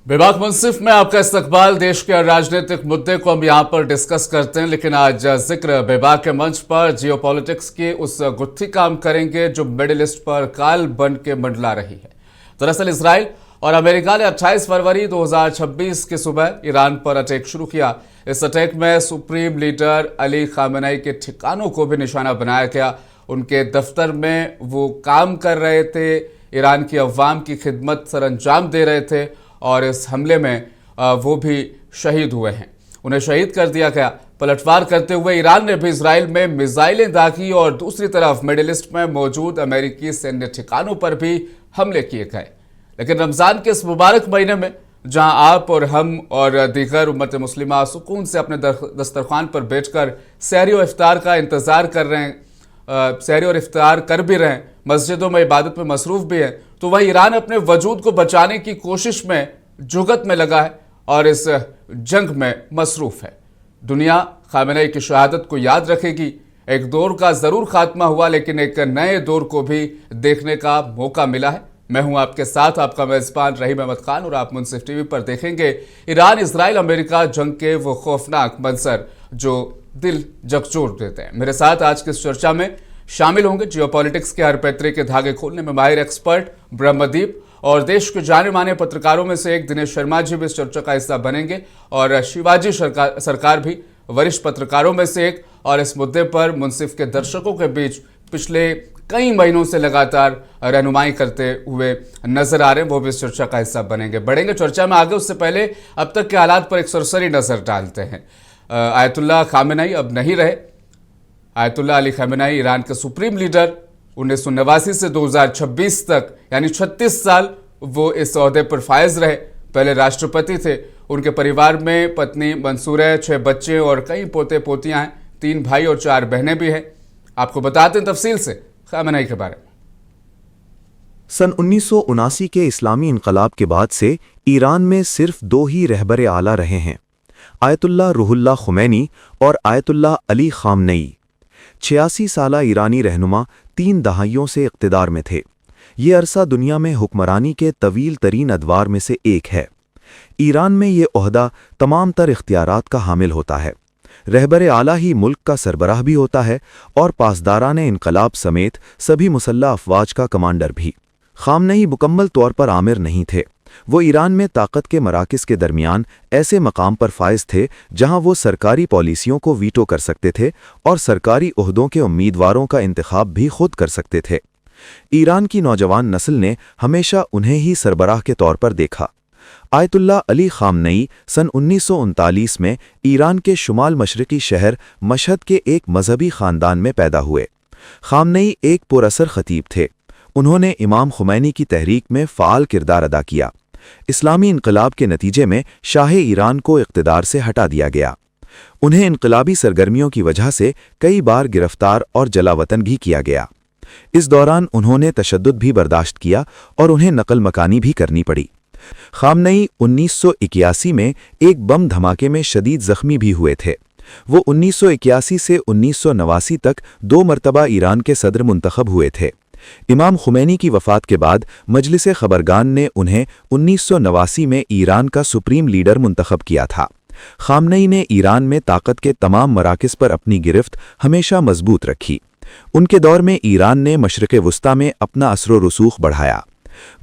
बेबाक मुंसिफ में आपका इस्तकबाल। देश के राजनीतिक मुद्दे को हम यहाँ पर डिस्कस करते हैं, लेकिन आज जिक्र बेबाक के मंच पर जियोपॉलिटिक्स की उस गुत्थी का हम करेंगे जो मिडिल ईस्ट पर काल बन के मंडला रही है। दरअसल इसराइल और अमेरिका ने 28 फरवरी 2026 की सुबह ईरान पर अटैक शुरू किया। इस अटैक में सुप्रीम लीडर अली खामेनेई के ठिकानों को भी निशाना बनाया गया। उनके दफ्तर में वो काम कर रहे थे, ईरान की अवाम की खिदमत सरअंजाम दे रहे थे और इस हमले में वो भी शहीद हुए हैं। उन्हें शहीद कर दिया गया। पलटवार करते हुए ईरान ने भी इसराइल में मिसाइलें दागी और दूसरी तरफ मिडिल ईस्ट में मौजूद अमेरिकी सैन्य ठिकानों पर भी हमले किए गए। लेकिन रमज़ान के इस मुबारक महीने में जहां आप और हम और दीगर उम्मत मुस्लिमा सुकून से अपने दस्तरखान पर बैठकर सहरी और इफ्तार का इंतज़ार कर रहे हैं, सहरी और इफ्तार कर भी रहे हैं, मस्जिदों में इबादत में मसरूफ़ भी है, तो वह ईरान अपने वजूद को बचाने की कोशिश में जुगत में लगा है और इस जंग में मसरूफ़ है। दुनिया खामेनेई की शहादत को याद रखेगी। एक दौर का ज़रूर खात्मा हुआ, लेकिन एक नए दौर को भी देखने का मौका मिला है। मैं हूं आपके साथ, आपका मेज़बान रहीम अहमद खान, और आप मुंसिफ टीवी पर देखेंगे ईरान इसराइल अमेरिका जंग के वो खौफनाक मंजर जो दिल झकझोर देते हैं। मेरे साथ आज की इस चर्चा में शामिल होंगे जियोपॉलिटिक्स के हर पैतरे के धागे खोलने में माहिर एक्सपर्ट ब्रह्मदीप और देश के जाने माने पत्रकारों में से एक दिनेश शर्मा जी भी इस चर्चा का हिस्सा बनेंगे और शिवाजी सरकार भी वरिष्ठ पत्रकारों में से एक, और इस मुद्दे पर मुंसिफ के दर्शकों के बीच पिछले कई महीनों से लगातार रहनुमाई करते हुए नजर आ रहे हैं, वो भी इस चर्चा का हिस्सा बनेंगे। बढ़ेंगे चर्चा में आगे, उससे पहले अब तक के हालात पर एक सरसरी नजर डालते हैं। आयतुल्लाह खामेनेई अब नहीं रहे। आयतुल्लाह अली खामेनेई ईरान के सुप्रीम लीडर 1989 से 2026 तक यानी 36 साल वो इस ओहदे पर फायज रहे। पहले राष्ट्रपति थे। उनके परिवार में पत्नी मंसूर है, 6 बच्चे और कई पोते पोतियां हैं, 3 भाई और 4 बहनें भी हैं। आपको बताते हैं तफसील से खामेनेई के बारे में। सन 1979 के इस्लामी इनकलाब के बाद से ईरान में सिर्फ 2 ही रहबर आला रहे हैं, आयतुल्लाह रूहुल्लाह खुमैनी और आयतुल्लाह अली खामनेई। 86 साला ईरानी रहनुमा 3 दहाइयों से इक़्तिदार में थे। ये अरसा दुनिया में हुक्मरानी के तवील तरीन अदवार में से एक है। ईरान में ये ओहदा तमाम तर इख्तियारात का हामिल होता है। रहबर आला ही मुल्क का सरबराह भी होता है और पासदारान इनकलाब समेत सभी मुसल्लह अफवाज का कमांडर भी। खामनेई मुकम्मल तौर पर आमिर नहीं थे। वो ईरान में ताकत के मराकिज़ के दरमियान ऐसे मकाम पर फायज थे जहां वो सरकारी पॉलिसियों को वीटो कर सकते थे और सरकारी ओहदों के उम्मीदवारों का इंतखाब भी खुद कर सकते थे। ईरान की नौजवान नस्ल ने हमेशा उन्हें ही सरबराह के तौर पर देखा। आयतुल्लाह अली खामनेई सन 1939 में ईरान के शुमाल मशरकी शहर मशहद के एक मजहबी ख़ानदान में पैदा हुए। खामनेई एक पुरअसर खतीब थे। उन्होंने इमाम खुमैनी की तहरीक में फ़ाल किरदार अदा किया। इस्लामी इनकलाब के नतीजे में शाह ईरान को इक़्तिदार से हटा दिया गया। उन्हें इनकलाबी सरगर्मियों की वजह से कई बार गिरफ्तार और जलावतन भी किया गया। इस दौरान उन्होंने तशद्दुद भी बर्दाश्त किया और उन्हें नकल मकानी भी करनी पड़ी। खामनेई 1981 में एक बम धमाके में शदीद जख्मी भी हुए थे। वो 1981 से 1989 तक 2 मरतबा ईरान के सदर मुंतखब हुए थे। इमाम खुमैनी की वफ़ात के बाद मजलिस खबरगान ने उन्हें 1989 में ईरान का सुप्रीम लीडर मुंतखब किया था। खामनेई ने ईरान में ताकत के तमाम मराकिज़ पर अपनी गिरफ्त हमेशा मजबूत रखी। उनके दौर में ईरान ने मशरिक़ वुस्ता में अपना असर रसूख बढ़ाया।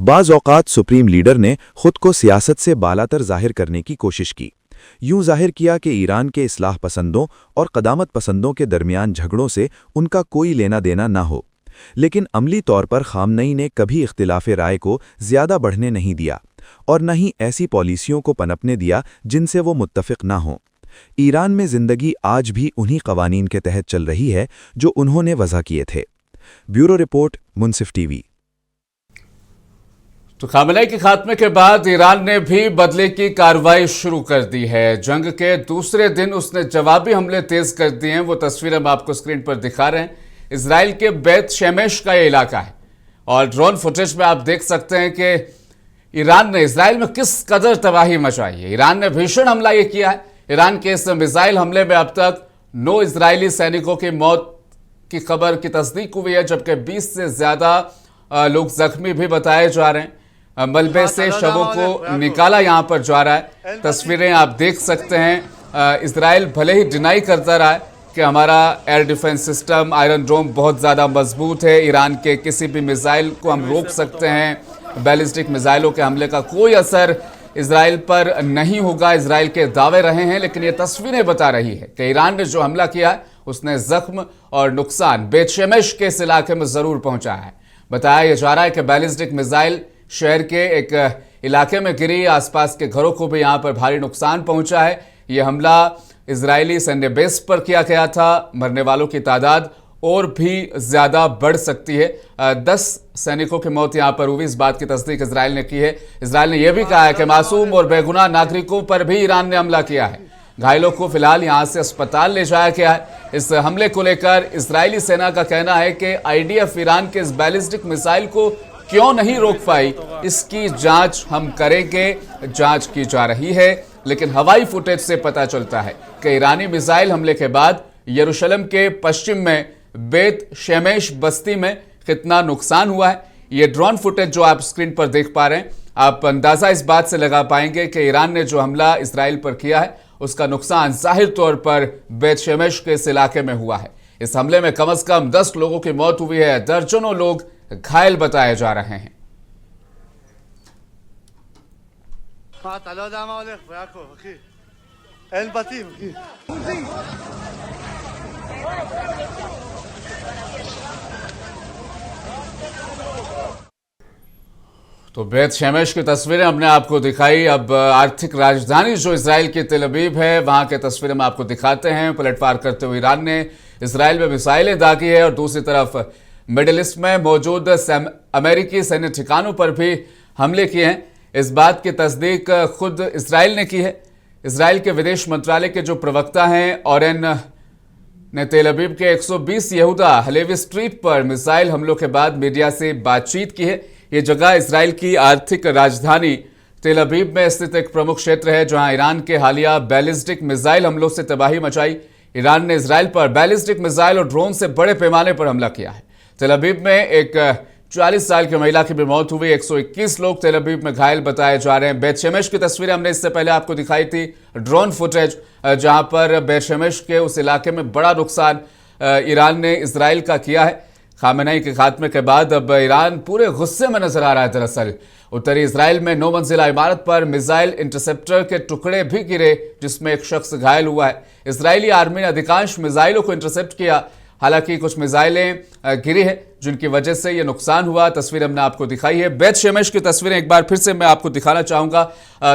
बाज़ औक़ात सुप्रीम लीडर ने खुद को सियासत से बालातर ज़ाहिर करने की कोशिश की। यूं ज़ाहिर किया कि ईरान के इस्लाह पसंदों और क़दामत पसंदों के दरमियान झगड़ों से उनका कोई लेना देना न हो। लेकिन अमली तौर पर खामनेई ने कभी इख्तिलाफ़ राय को ज़्यादा बढ़ने नहीं दिया और न ही ऐसी पॉलिसियों को पनपने दिया जिनसे वो मुत्तफ़िक़ ना हों। ईरान में ज़िंदगी आज भी उन्हीं क़वानीन के तहत चल रही है जो उन्होंने वज़ा किए थे। ब्यूरो रिपोर्ट, मुंसिफ टीवी। तो खामेनेई के खात्मे के बाद ईरान ने भी बदले की कार्रवाई शुरू कर दी है। जंग के दूसरे दिन उसने जवाबी हमले तेज कर दिए हैं। वो तस्वीरें हम आपको स्क्रीन पर दिखा रहे हैं। इसराइल के बैत शेमेश का ये इलाका है और ड्रोन फुटेज में आप देख सकते हैं कि ईरान ने इसराइल में किस कदर तबाही मचाई है। ईरान ने भीषण हमला ये किया है। ईरान के इस मिसाइल हमले में अब तक 9 इजरायली सैनिकों की मौत की खबर की तस्दीक हुई है, जबकि 20 से ज़्यादा लोग जख्मी भी बताए जा रहे हैं। मलबे से शवों को निकाला यहां पर जा रहा है। तस्वीरें आप देख सकते हैं। इजराइल भले ही डिनाई करता रहा है कि हमारा एयर डिफेंस सिस्टम आयरन डोम बहुत ज़्यादा मजबूत है, ईरान के किसी भी मिसाइल को हम रोक सकते हैं, बैलिस्टिक मिसाइलों के हमले का कोई असर इजराइल पर नहीं होगा, इजराइल के दावे रहे हैं। लेकिन ये तस्वीरें बता रही है कि ईरान ने जो हमला किया है उसने जख्म और नुकसान बेत शेमेश के इस इलाके में ज़रूर पहुंचाया है। बताया जा रहा है कि बैलिस्टिक मिसाइल शहर के एक इलाके में गिरी, आसपास के घरों को भी यहाँ पर भारी नुकसान पहुंचा है। ये हमला इजरायली सैन्य बेस पर किया गया था। मरने वालों की तादाद और भी ज्यादा बढ़ सकती है। 10 सैनिकों की मौत यहां पर हुई, इस बात की तस्दीक इजराइल ने की है। इजराइल ने यह भी कहा है कि मासूम और बेगुनाह नागरिकों पर भी ईरान ने हमला किया है। घायलों को फिलहाल यहां से अस्पताल ले जाया गया है। इस हमले को लेकर इजरायली सेना का कहना है कि आईडीएफ ईरान के इस बैलिस्टिक मिसाइल को क्यों नहीं रोक पाई, इसकी जांच हम करेंगे। जांच की जा रही है, लेकिन हवाई फुटेज से पता चलता है कि ईरानी मिसाइल हमले के बाद यरूशलेम के पश्चिम में बेत शेमेश बस्ती में कितना नुकसान हुआ है। ये ड्रोन फुटेज जो आप स्क्रीन पर देख पा रहे हैं, आप अंदाजा इस बात से लगा पाएंगे कि ईरान ने जो हमला इजराइल पर किया है उसका नुकसान जाहिर तौर पर बेत शेमेश के इस इलाके में हुआ है। इस हमले में कम से कम 10 लोगों की मौत हुई है, दर्जनों लोग घायल बताए जा रहे हैं। אתה לא יודע מה הולך, יעקב, אחי. אין בתים, אחי. तो बेत शेमेश की तस्वीरें हमने आपको दिखाई। अब आर्थिक राजधानी जो इजराइल की तेल अवीव है, वहां की तस्वीरें हम आपको दिखाते हैं। पलटवार करते हुए ईरान ने इजराइल में मिसाइलें दागी है और दूसरी तरफ मिडिल ईस्ट में मौजूद अमेरिकी सैन्य ठिकानों पर भी हमले किए हैं। इस बात की तस्दीक खुद इजराइल ने की है। इजराइल के विदेश मंत्रालय के जो प्रवक्ता हैं ओरेन ने तेल अवीव के 120 यहूदा हलेवी स्ट्रीट पर मिसाइल हमलों के बाद मीडिया से बातचीत की है। ये जगह इजराइल की आर्थिक राजधानी तेल अवीव में स्थित एक प्रमुख क्षेत्र है, जहां ईरान के हालिया बैलिस्टिक मिसाइल हमलों से तबाही मचाई। ईरान ने इजराइल पर बैलिस्टिक मिसाइल और ड्रोन से बड़े पैमाने पर हमला किया है। तेल अवीव में एक 40 साल की महिला की भी मौत हुई। 121 लोग तेल अवीव में घायल बताए जा रहे हैं। बेत शेमेश की तस्वीरें हमने इससे पहले आपको दिखाई थी, ड्रोन फुटेज, जहां पर बेत शेमेश के उस इलाके में बड़ा नुकसान ईरान ने इजराइल का किया है। खामेनेई के खात्मे के बाद अब ईरान पूरे गुस्से में नजर आ रहा है। दरअसल उत्तरी इजराइल में 9 मंजिला इमारत पर मिसाइल इंटरसेप्टर के टुकड़े भी गिरे, जिसमें एक शख्स घायल हुआ है। इजरायली आर्मी ने अधिकांश मिसाइलों को इंटरसेप्ट किया, हालांकि कुछ मिसाइलें गिरी है जिनकी वजह से यह नुकसान हुआ। तस्वीर हमने आपको दिखाई है। बेत शेमेश की तस्वीरें एक बार फिर से मैं आपको दिखाना चाहूंगा।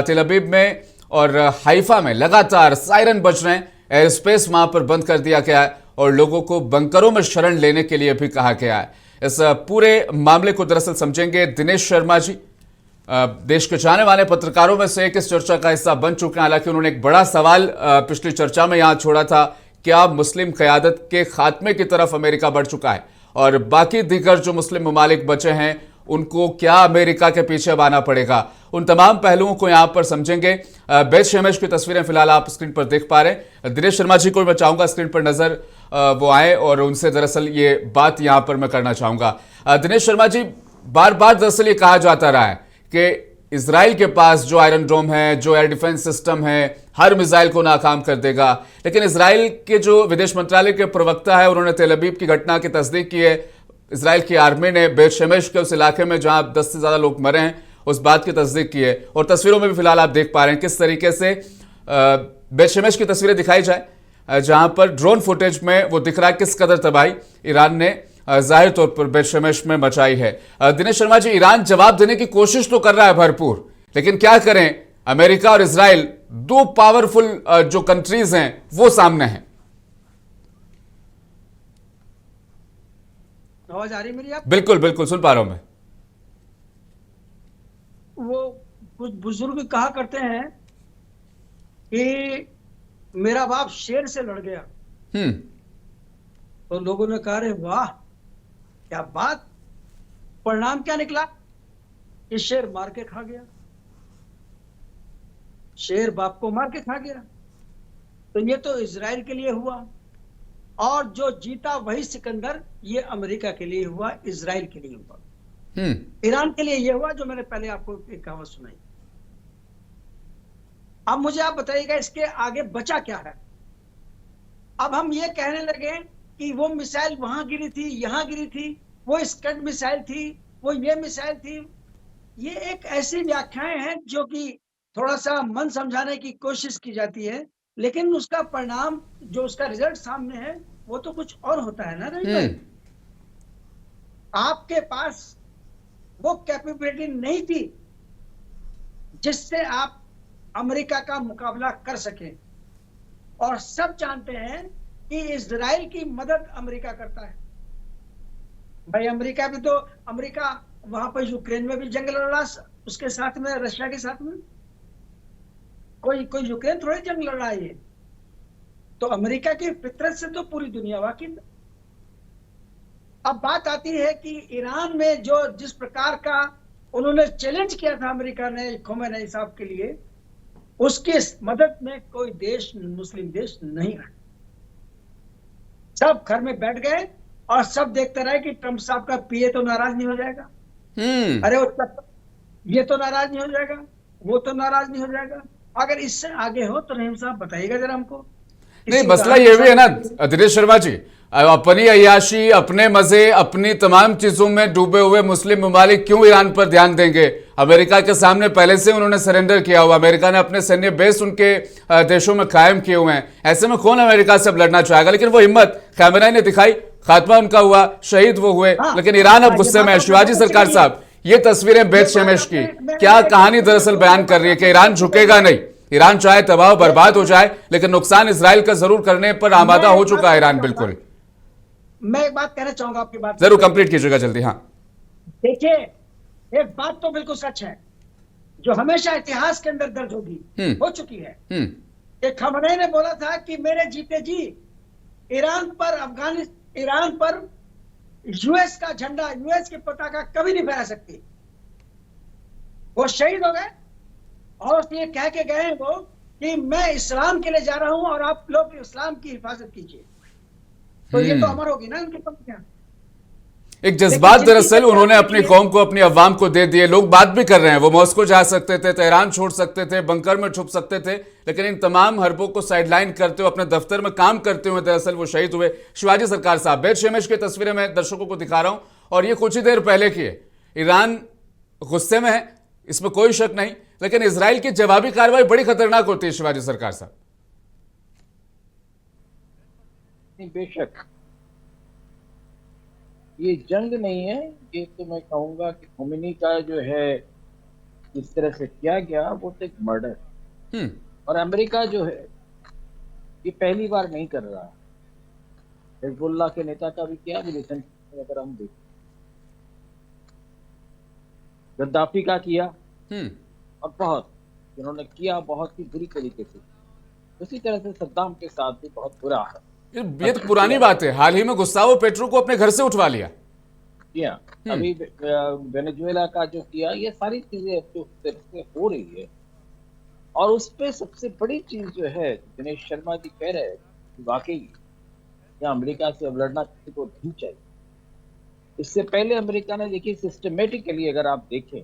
तेल अवीव में और हाइफा में लगातार सायरन बज रहे हैं। एयर स्पेस वहां पर बंद कर दिया गया है और लोगों को बंकरों में शरण लेने के लिए भी कहा गया है। इस पूरे मामले को दरअसल समझेंगे दिनेश शर्मा जी, देश के जाने वाले पत्रकारों में से एक इस चर्चा का हिस्सा बन चुके हैं। हालांकि उन्होंने एक बड़ा सवाल पिछली चर्चा में यहां छोड़ा था, क्या मुस्लिम क़यादत के खात्मे की तरफ अमेरिका बढ़ चुका है और बाकी दीगर जो मुस्लिम ममालिक बचे हैं उनको क्या अमेरिका के पीछे अब आना पड़ेगा। उन तमाम पहलुओं को यहां पर समझेंगे। बेत शेमेश की तस्वीरें फिलहाल आप स्क्रीन पर देख पा रहे हैं। दिनेश शर्मा जी को मैं चाहूंगा स्क्रीन पर नजर वो आए और उनसे दरअसल ये बात यहां पर मैं करना चाहूंगा। दिनेश शर्मा जी, बार बार दरअसल ये कहा जाता रहा है कि इजराइल के पास जो आयरन डोम है, जो एयर डिफेंस सिस्टम है, हर मिसाइल को नाकाम कर देगा। लेकिन इजराइल के जो विदेश मंत्रालय के प्रवक्ता है, उन्होंने तेल अवीव की घटना की तस्दीक की है। इजराइल की आर्मी ने बेत शेमेश के उस इलाके में जहां 10 से ज्यादा लोग मरे हैं उस बात की तस्दीक की है। और तस्वीरों में भी फिलहाल आप देख पा रहे हैं किस तरीके से बेत शेमेश की तस्वीरें दिखाई जाए, जहां पर ड्रोन फुटेज में वो दिख रहा है किस कदर तबाही ईरान ने जाहिर तौर पर बेत शेमेश में मचाई है। दिनेश शर्मा जी, ईरान जवाब देने की कोशिश तो कर रहा है भरपूर, लेकिन क्या करें, अमेरिका और इजराइल दो पावरफुल जो कंट्रीज हैं वो सामने हैं। आवाज आ रही मेरी? आप बिल्कुल बिल्कुल सुन पा रहा हूं मैं। वो कुछ बुजुर्ग कहा करते हैं कि मेरा बाप शेर से लड़ गया, तो लोगों ने कहा रे वाह क्या बात, परिणाम क्या निकला? ये शेर मार के खा गया, शेर बाप को मार के खा गया। तो ये तो इजराइल के लिए हुआ, और जो जीता वही सिकंदर, ये अमेरिका के लिए हुआ, इजराइल के लिए हुआ। ईरान के लिए यह हुआ जो मैंने पहले आपको एक कहावत सुनाई। अब मुझे आप बताइएगा इसके आगे बचा क्या है। अब हम ये कहने लगे कि वो मिसाइल वहां गिरी थी, यहां गिरी थी, वो स्कड मिसाइल थी, वो ये मिसाइल थी। ये एक ऐसी व्याख्याएं हैं जो कि थोड़ा सा मन समझाने की कोशिश की जाती है, लेकिन उसका परिणाम जो उसका रिजल्ट सामने है वो तो कुछ और होता है ना रवि भाई। आपके पास वो कैपेबिलिटी नहीं थी जिससे आप अमेरिका का मुकाबला कर सके, और सब जानते हैं कि इजराइल की मदद अमेरिका करता है। भाई अमेरिका भी तो, अमेरिका वहां पर यूक्रेन में भी जंग लड़ रहा, उसके साथ में रशिया के साथ में कोई यूक्रेन थोड़ी जंग लड़ रहा है। तो अमेरिका की फितरत से तो पूरी दुनिया वाकिफ है। अब बात आती है कि ईरान में जो जिस प्रकार का उन्होंने चैलेंज किया था अमेरिका ने खोमेनी साहब के लिए, उसकी मदद में कोई देश, मुस्लिम देश नहीं रहा। सब घर में बैठ गए और सब देखते रहे कि ट्रंप साहब का पीए तो नाराज नहीं हो जाएगा, अरे ये तो नाराज नहीं हो जाएगा, वो तो नाराज नहीं हो जाएगा। अगर इससे आगे हो तो रहीम साहब बताइएगा जरा हमको। नहीं, मसला ये भी है ना दिनेश शर्मा जी, अपनी अय्याशी, अपने मजे, अपनी तमाम चीजों में डूबे हुए मुस्लिम ममालिक क्यों ईरान पर ध्यान देंगे? अमेरिका के सामने पहले से उन्होंने सरेंडर किया हुआ, अमेरिका ने अपने सैन्य बेस उनके देशों में कायम किए हुए हैं। ऐसे में कौन अमेरिका से अब लड़ना चाहेगा? लेकिन वो हिम्मत खamenei ने दिखाई, खात्मा उनका हुआ, शहीद वो हुए। लेकिन ईरान अब गुस्से में है। शिवाजी सरकार साहब, ये तस्वीरें बेत शेमेश की क्या कहानी दरअसल बयान कर रही है कि ईरान झुकेगा नहीं। ईरान चाहे तबाह बर्बाद हो जाए, लेकिन नुकसान इजराइल का जरूर करने पर आमादा हो चुका है ईरान। बिल्कुल, मैं एक बात कहना चाहूंगा, आपकी बात जरूर कंप्लीट कीजिएगा जल्दी। हाँ देखिए, एक बात तो बिल्कुल सच है जो हमेशा इतिहास के अंदर दर्ज होगी, हो चुकी है। कि खamenei ने बोला था कि मेरे जीते जी ईरान पर यूएस का झंडा, यूएस की पताका कभी नहीं फहरा सकती। वो शहीद हो गए और ये कह के गए वो कि मैं इस्लाम के लिए जा रहा हूं और आप लोग इस्लाम की हिफाजत कीजिए। तो ये तो अमर होगी ना उनकी पंक्तियां। एक जज्बात दरअसल उन्होंने अपनी कौम को, अपनी अवाम को दे दिए। लोग बात भी कर रहे हैं, वो मॉस्को जा सकते थे, तेहरान छोड़ सकते थे, बंकर में छुप सकते थे, लेकिन इन तमाम हरबों को साइडलाइन करते हुए, अपने दफ्तर में काम करते हुए दरअसल वो शहीद हुए। शिवाजी सरकार साहब, बेत शेमेश की तस्वीरें मैं दर्शकों को दिखा रहा हूं और ये कुछ ही देर पहले की है। ईरान गुस्से में है, इसमें कोई शक नहीं, लेकिन इजराइल की जवाबी कार्रवाई बड़ी खतरनाक होती है। शिवाजी सरकार साहब, बेशक ये जंग नहीं है, ये तो मैं कहूंगा कि खोमेनी का जो है जिस तरह से किया गया वो तो एक मर्डर। और अमेरिका जो है ये पहली बार नहीं कर रहा। हिजबुल्लाह के नेता का भी किया रिसेंट, अगर हम देखें गद्दाफी का किया, और बहुत जिन्होंने किया बहुत ही बुरी तरीके से। उसी तरह से सद्दाम के साथ भी बहुत बुरा है। ये तो पुरानी बात है, हाल ही में गुस्तावो पेट्रो को अपने घर से उठवा लिया। अभी वेनेजुएला का जो किया, ये सारी चीजें जो हो रही है। और उस पे सबसे बड़ी चीज जो है, दिनेश शर्मा जी कह रहे हैं वाकई या अमेरिका से अब लड़ना किसी को नहीं चाहिए। इससे पहले अमेरिका ने देखिए सिस्टमेटिकली, अगर आप देखें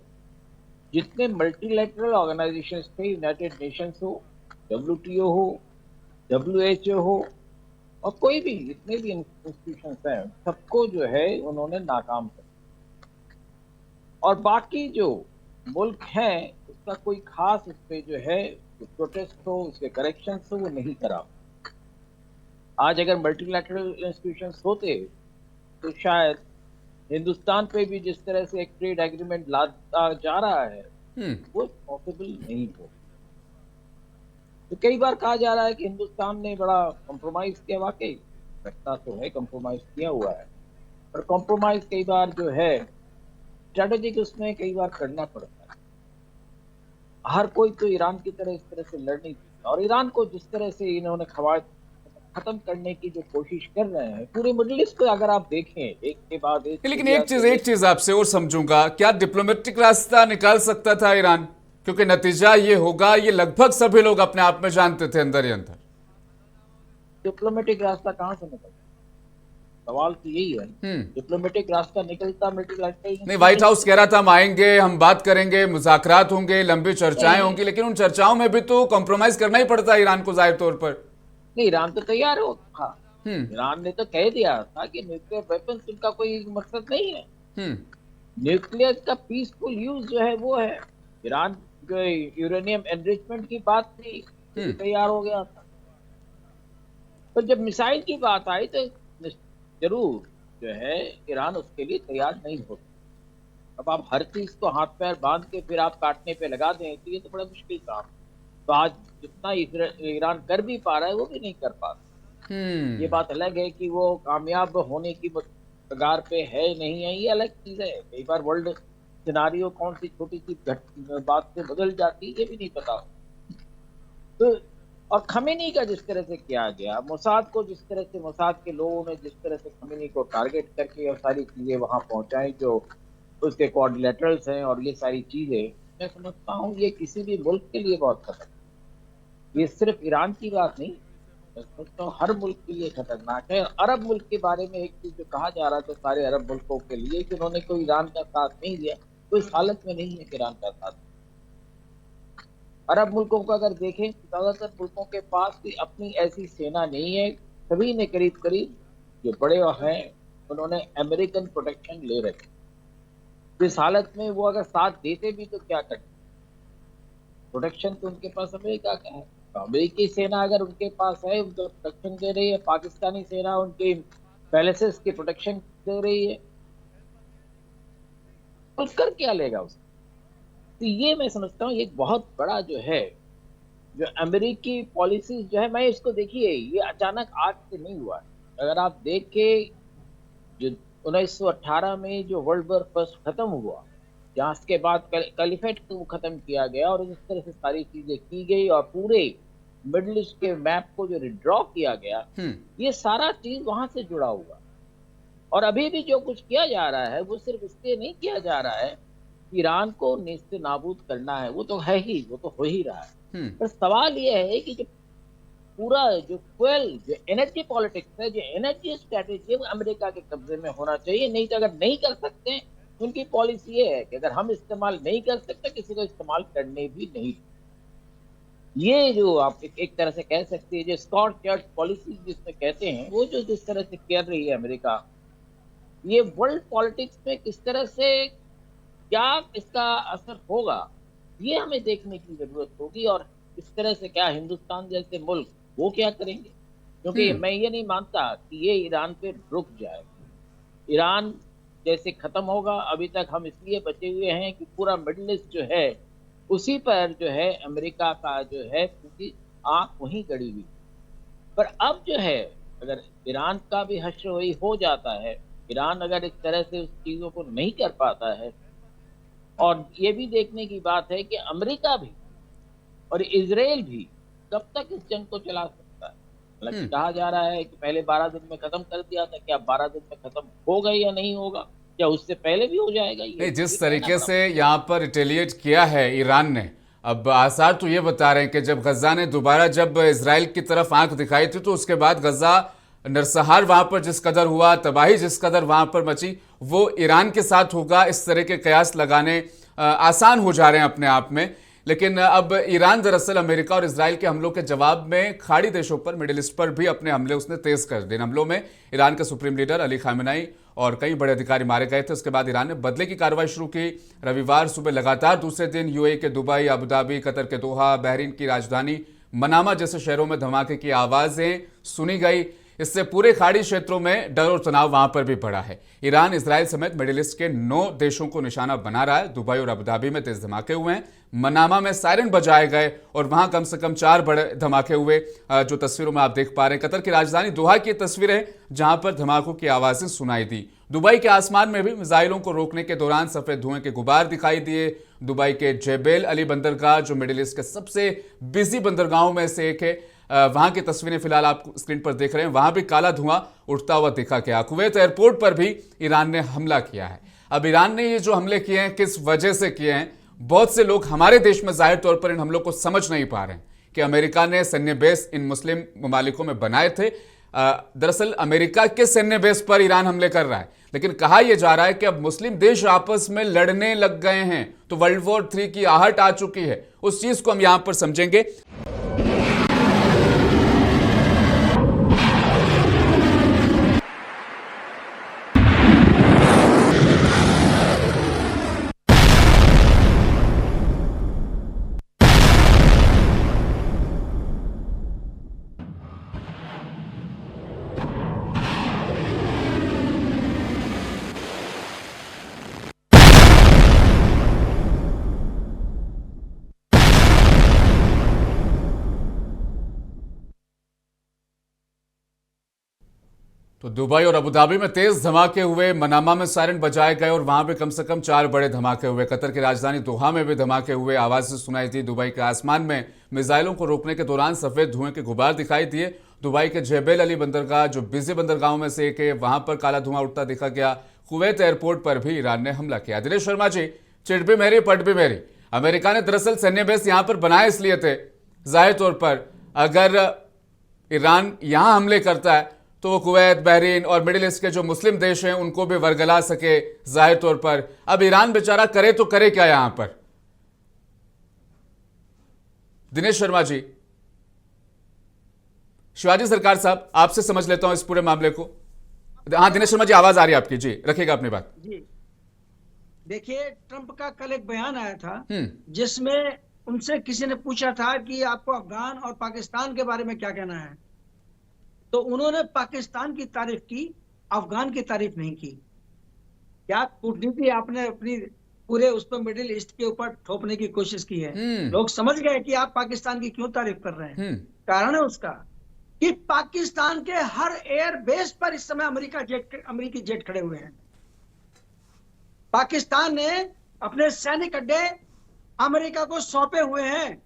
जितने मल्टीलैटरल ऑर्गेनाइजेशंस थे, यूनाइटेड नेशंस हो, WTO हो, WHO हो, और कोई भी जितने भी इंस्टीट्यूशंस हैं, सबको जो है उन्होंने नाकाम कर। और बाकी जो मुल्क हैं उसका कोई खास उस पर जो है प्रोटेस्ट हो, उसके करेक्शंस हो, वो नहीं करा। आज अगर मल्टीलैटरल इंस्टीट्यूशंस होते तो शायद हिंदुस्तान पे भी जिस तरह से एक ट्रेड एग्रीमेंट लाता जा रहा है वो पॉसिबल नहीं हो। तो कई बार कहा जा रहा है कि हिंदुस्तान ने बड़ा कॉम्प्रोमाइज किया, वाकई लगता तो है कॉम्प्रोमाइज किया हुआ है, पर कॉम्प्रोमाइज कई बार जो है स्ट्रेटेजिक उसमें कई बार करना पड़ता है। हर कोई तो ईरान की तरह इस तरह से लड़ नहीं सकता। और ईरान को जिस तरह से इन्होंने खत्म करने की जो कोशिश कर रहे हैं पूरे मिडिल ईस्ट को, अगर आप देखें एक के बाद एक। लेकिन एक चीज आपसे और समझूंगा, क्या डिप्लोमेटिक रास्ता निकाल सकता था ईरान? क्योंकि नतीजा ये होगा, ये लगभग सभी लोग अपने आप में जानते थे अंदर ही अंदर। डिप्लोमेटिक रास्ता कहां से निकल? सवाल तो यही है, डिप्लोमेटिक रास्ता निकलता रास्ता ही नहीं, व्हाइट हाउस कह रहा था हम आएंगे, हम बात करेंगे, मुज़ाकरात होंगे, लंबी चर्चाएं होंगी, लेकिन उन चर्चाओं में भी तो कॉम्प्रोमाइज करना ही पड़ता है ईरान को जाहिर तौर पर। नहीं, ईरान तो तैयार हो था। ईरान ने तो कह दिया था कि न्यूक्लियर वेपन्स उनका कोई मकसद नहीं है। न्यूक्लियर का पीसफुल यूज जो है वो है। ईरान जो यूरेनियम एनरिचमेंट की बात थी, तैयार हो गया था। पर जब मिसाइल की बात आई तो जरूर जो है ईरान उसके लिए तैयार नहीं होता। अब आप हर चीज को हाथ पैर बांध के फिर आप काटने पे लगा दें तो ये तो बड़ा मुश्किल काम। तो आज जितना ईरान कर भी पा रहा है वो भी नहीं कर पा रहा। ये बात अलग है कि वो कामयाब होने की कगार पे है नहीं है, ये अलग चीज है। कई बार वर्ल्ड सिनारियो कौन सी छोटी सी बात से बदल जाती है ये भी नहीं पता। तो और खमेनी का जिस तरह से किया गया, मोसाद को जिस तरह से मोसाद के लोगों ने जिस तरह से खमेनी को टारगेट करके और सारी चीजें वहां पहुंचाई जो उसके कोऑर्डिनेटर्स हैं और ये सारी चीजें, मैं समझता हूँ ये किसी भी मुल्क के लिए बहुत खतरनाक। ये सिर्फ ईरान की बात नहीं, मैं समझता हूँ हर मुल्क के लिए खतरनाक है। अरब मुल्क के बारे में एक चीज जो कहा जा रहा था सारे अरब मुल्कों के लिए कि उन्होंने कोई ईरान का साथ नहीं दिया, तो इस हालत में नहीं है कि ईरान का साथ। अरब मुल्कों को अगर देखें तो ज्यादातर मुल्कों के पास भी अपनी ऐसी सेना नहीं है। सभी ने करीब करीब जो बड़े हैं उन्होंने अमेरिकन प्रोटेक्शन ले रखे। इस हालत में वो अगर साथ देते भी तो क्या करते? प्रोटेक्शन तो उनके पास अमेरिका का है। तो अमेरिकी सेना अगर उनके पास है, उनको प्रोटेक्शन दे रही है, पाकिस्तानी सेना उनके पैलेसेस की प्रोटेक्शन दे रही है, तो कर क्या लेगा उसको? तो ये मैं समझता हूँ एक बहुत बड़ा जो है जो अमेरिकी पॉलिसी जो है, मैं इसको देखिए ये अचानक आज से नहीं हुआ। अगर आप देखें जो 1918 में जो वर्ल्ड वॉर फर्स्ट खत्म हुआ, जहाँ इसके बाद कैलिफेट को खत्म किया गया और इस तरह से सारी चीजें की गई और पूरे मिडिल ईस्ट के मैप को जो रिड्रॉ किया गया, ये सारा चीज वहां से जुड़ा हुआ। और अभी भी जो कुछ किया जा रहा है वो सिर्फ इसलिए नहीं किया जा रहा है ईरान को नेस्त नाबूद करना है, वो तो है ही, वो तो हो ही रहा है। पर सवाल ये है कि जो पूरा जो फ्यूल जो एनर्जी पॉलिटिक्स है, जो एनर्जी स्ट्रेटेजी है, वो अमेरिका के कब्जे में होना चाहिए। नहीं तो अगर नहीं कर सकते, उनकी पॉलिसी ये है कि अगर हम इस्तेमाल नहीं कर सकते किसी को इस्तेमाल करने भी नहीं। ये जो आप एक तरह से कह सकते हैं जो स्कॉट चर्च पॉलिसी जिसमें कहते हैं, वो जो जिस तरह से कर रही है अमेरिका, ये वर्ल्ड पॉलिटिक्स में किस तरह से क्या इसका असर होगा ये हमें देखने की जरूरत होगी। और इस तरह से क्या हिंदुस्तान जैसे मुल्क वो क्या करेंगे, क्योंकि मैं ये नहीं मानता कि ये ईरान पे रुक जाएगा। ईरान जैसे खत्म होगा, अभी तक हम इसलिए बचे हुए हैं कि पूरा मिडिल ईस्ट जो है उसी पर जो है अमेरिका का जो है पूरी आंख वहीं गड़ी हुई। पर अब जो है अगर ईरान का भी हश्र हो जाता है, ईरान अगर इस तरह से उस चीजों को नहीं कर पाता है, और ये भी देखने की बात है कि अमेरिका भी और इजराइल भी कब तक इस जंग को चला सकता है। हालांकि कहा जा रहा है कि पहले 12 दिन में खत्म कर दिया था, क्या 12 दिन में खत्म होगा या नहीं होगा, क्या उससे पहले भी हो जाएगा? ये जिस तरीके से यहाँ पर रिटेलिएट किया है ईरान ने, अब आसार तो ये बता रहे हैं कि जब गजा ने दोबारा जब इजराइल की तरफ आंख दिखाई थी, तो उसके बाद गजा नरसंहार वहां पर जिस कदर हुआ, तबाही जिस कदर वहां पर मची, वो ईरान के साथ होगा, इस तरह के कयास लगाने आसान हो जा रहे हैं अपने आप में। लेकिन अब ईरान दरअसल अमेरिका और इजराइल के हमलों के जवाब में खाड़ी देशों पर, मिडिल ईस्ट पर भी अपने हमले उसने तेज कर दिए। हमलों में ईरान के सुप्रीम लीडर अली खामेनेई और कई बड़े अधिकारी मारे गए थे। उसके बाद ईरान ने बदले की कार्रवाई शुरू की। रविवार सुबह लगातार दूसरे दिन यूएई के दुबई, अबू धाबी, कतर के दोहा, बहरीन की राजधानी मनामा जैसे शहरों में धमाके की आवाजें सुनी गई। इससे पूरे खाड़ी क्षेत्रों में डर और तनाव वहां पर भी बढ़ा है। ईरान इजराइल समेत मिडिल ईस्ट के 9 देशों को निशाना बना रहा है। दुबई और अबू धाबी में तेज धमाके हुए हैं, मनामा में सायरन बजाए गए और वहां कम से कम 4 बड़े धमाके हुए, जो तस्वीरों में आप देख पा रहे हैं। कतर की राजधानी दोहा की तस्वीरें जहां पर धमाकों की आवाजें सुनाई दी। दुबई के आसमान में भी मिसाइलों को रोकने के दौरान सफेद धुएं के गुबार दिखाई दिए। दुबई के जेबेल अली बंदरगाह, जो मिडिल ईस्ट के सबसे बिजी बंदरगाहों में से एक है, वहां की तस्वीरें फिलहाल आप स्क्रीन पर देख रहे हैं, वहां भी काला धुआं उठता हुआ दिखा गया। कुवैत एयरपोर्ट पर भी ईरान ने हमला किया है। अब ईरान ने ये जो हमले किए हैं किस वजह से किए हैं, बहुत से लोग हमारे देश में जाहिर तौर पर इन हमलों को समझ नहीं पा रहे हैं कि अमेरिका ने सैन्य बेस इन मुस्लिम ममालिकों में बनाए थे। दरअसल अमेरिका के सैन्य बेस पर ईरान हमले कर रहा है, लेकिन कहा यह जा रहा है कि अब मुस्लिम देश आपस में लड़ने लग गए हैं, तो वर्ल्ड वॉर 3 की आहट आ चुकी है। उस चीज को हम यहां पर समझेंगे। तो दुबई और अबुधाबी में तेज धमाके हुए, मनामा में सायरन बजाए गए और वहां पे कम से कम 4 बड़े धमाके हुए। कतर की राजधानी दोहा में भी धमाके हुए, आवाजें सुनाई थी। दुबई के आसमान में मिसाइलों को रोकने के दौरान सफेद धुएं के गुबार दिखाई दिए। दुबई के जेबेल अली बंदरगाह, जो बिजी बंदरगाहों में से एक है, वहां पर काला धुआं उठता दिखा गया। कुवैत एयरपोर्ट पर भी ईरान ने हमला किया। दिनेश शर्मा जी, चिट भी मेरी पट भी मेरी। अमेरिका ने दरअसल सैन्य बेस यहां पर बनाए इसलिए थे, जाहिर तौर पर अगर ईरान यहां हमले करता है तो वो कुवैत, बहरीन और मिडिल ईस्ट के जो मुस्लिम देश हैं उनको भी वरगला सके, जाहिर तौर पर। अब ईरान बेचारा करे तो करे क्या यहां पर? दिनेश शर्मा जी, शिवाजी सरकार साहब, आपसे समझ लेता हूं इस पूरे मामले को। हाँ दिनेश शर्मा जी, आवाज आ रही है आपकी जी, रखिएगा अपनी बात जी। देखिए, ट्रंप का कल एक बयान आया था जिसमें उनसे किसी ने पूछा था कि आपको अफगान और पाकिस्तान के बारे में क्या कहना है, तो उन्होंने पाकिस्तान की तारीफ की, अफगान की तारीफ नहीं की। क्या कूटनीति आपने अपनी पूरे उस पर मिडिल ईस्ट के ऊपर थोपने की कोशिश की है। लोग समझ गए कि आप पाकिस्तान की क्यों तारीफ कर रहे हैं। कारण है उसका कि पाकिस्तान के हर एयर बेस पर इस समय अमेरिकी जेट खड़े हुए हैं। पाकिस्तान ने अपने सैनिक अड्डे अमेरिका को सौंपे हुए हैं।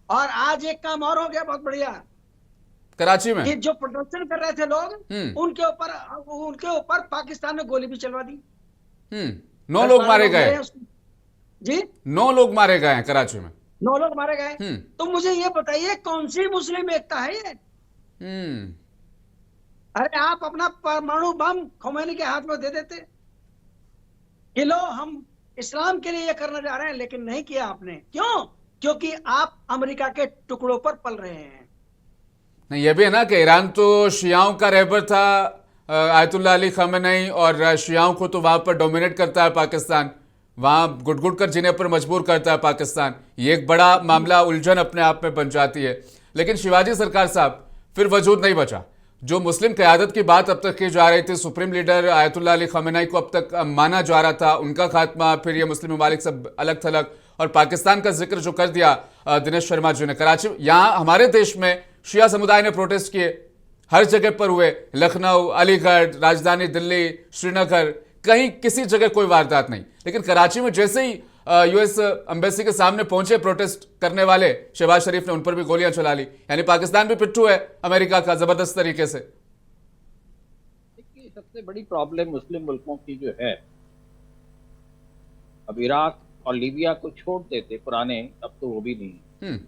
और आज एक काम और हो गया, बहुत बढ़िया, कराची में कि जो प्रदर्शन कर रहे थे लोग, उनके ऊपर पाकिस्तान ने गोली भी चलवा दी। 9 लोग मारे गए जी, 9 लोग मारे गए हैं कराची में। 9 लोग मारे गए। तो मुझे ये बताइए, कौन सी मुस्लिम एकता है ये? अरे आप अपना परमाणु बम खोमैनी के हाथ में दे देते कि लो हम इस्लाम के लिए ये करना चाह रहे हैं, लेकिन नहीं किया आपने। क्यों? क्योंकि आप अमेरिका के टुकड़ों पर पल रहे हैं। नहीं, ये भी है ना कि ईरान तो शियाओं का रहबर था, आयतुल्लाह अली खamenei, और शियाओं को तो वहां पर डोमिनेट करता है पाकिस्तान, वहां गुट कर जीने पर मजबूर करता है पाकिस्तान। ये एक बड़ा मामला, उलझन अपने आप में बन जाती है। लेकिन शिवाजी सरकार साहब, फिर वजूद नहीं बचा। जो मुस्लिम क़यादत की बात अब तक की जा रही थी, सुप्रीम लीडर आयतुल्लाह अली खamenei को अब तक माना जा रहा था, उनका खात्मा, फिर ये मुस्लिम ममालिक सब अलग थलग, और पाकिस्तान का जिक्र जो कर दिया दिनेश शर्मा जी ने। कराची, यहाँ हमारे देश में शिया समुदाय ने प्रोटेस्ट किए, हर जगह पर हुए, लखनऊ, अलीगढ़, राजधानी दिल्ली, श्रीनगर, कहीं किसी जगह कोई वारदात नहीं। लेकिन कराची में जैसे ही यूएस एम्बेसी के सामने पहुंचे प्रोटेस्ट करने वाले, शहबाज शरीफ ने उन पर भी गोलियां चला ली। यानी पाकिस्तान भी पिट्ठू है अमेरिका का, जबरदस्त तरीके से। देखिए, सबसे बड़ी प्रॉब्लम मुस्लिम मुल्कों की जो है, अब इराक और लीबिया को छोड़ देते पुराने, अब तो वो भी नहीं,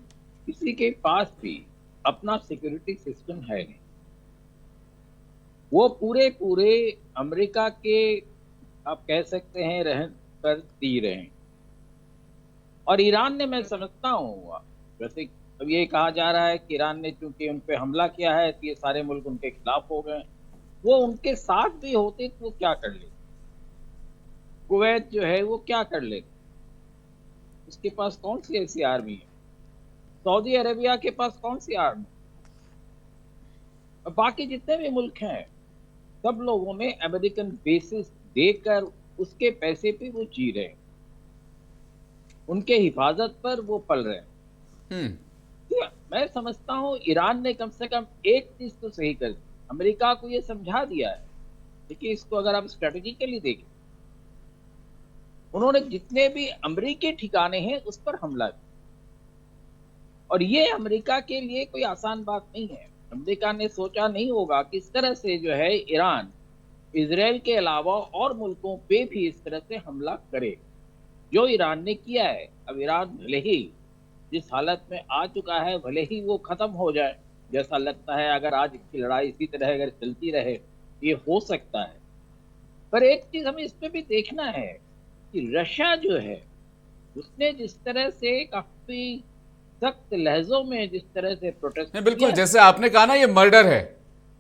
किसी के पास भी अपना सिक्योरिटी सिस्टम है नहीं। वो पूरे अमेरिका के, आप कह सकते हैं, रहन पर जी रहे हैं। और ईरान ने, मैं समझता हूँ, वैसे अब ये कहा जा रहा है कि ईरान ने चूंकि उन पे हमला किया है तो ये सारे मुल्क उनके खिलाफ हो गए। वो उनके साथ भी होते तो वो क्या कर लेते? कुवैत जो है वो क्या कर लेते? उसके पास कौन सी ऐसी आर्मी है? सऊदी अरेबिया के पास कौन सी आर्मी? और बाकी जितने भी मुल्क हैं, सब लोगों ने अमेरिकन बेसिस देकर उसके पैसे पे वो जी रहे हैं, उनके हिफाजत पर वो पल रहे हैं। तो मैं समझता हूँ ईरान ने कम से कम एक चीज तो सही कर दी, अमेरिका को ये समझा दिया है। देखिए, इसको अगर आप स्ट्रेटेजिकली देखें, उन्होंने जितने भी अमेरिकी ठिकाने हैं उस पर हमला किया। और ये अमेरिका के लिए कोई आसान बात नहीं है। अमेरिका ने सोचा नहीं होगा कि इस तरह से जो है ईरान इजराइल के अलावा और मुल्कों पे भी इस तरह से हमला करे, जो ईरान ने किया है। अब ईरान भले ही जिस हालत में आ चुका है, भले ही वो खत्म हो जाए, जैसा लगता है अगर आज की लड़ाई इसी तरह अगर चलती रहे ये हो सकता है। पर एक चीज हमें इसमें भी देखना है कि रशिया जो है उसने जिस तरह से काफी सख्त लहजों में जिस तरह से प्रोटेस्ट नहीं, बिल्कुल जैसे आपने कहा ना ये मर्डर है,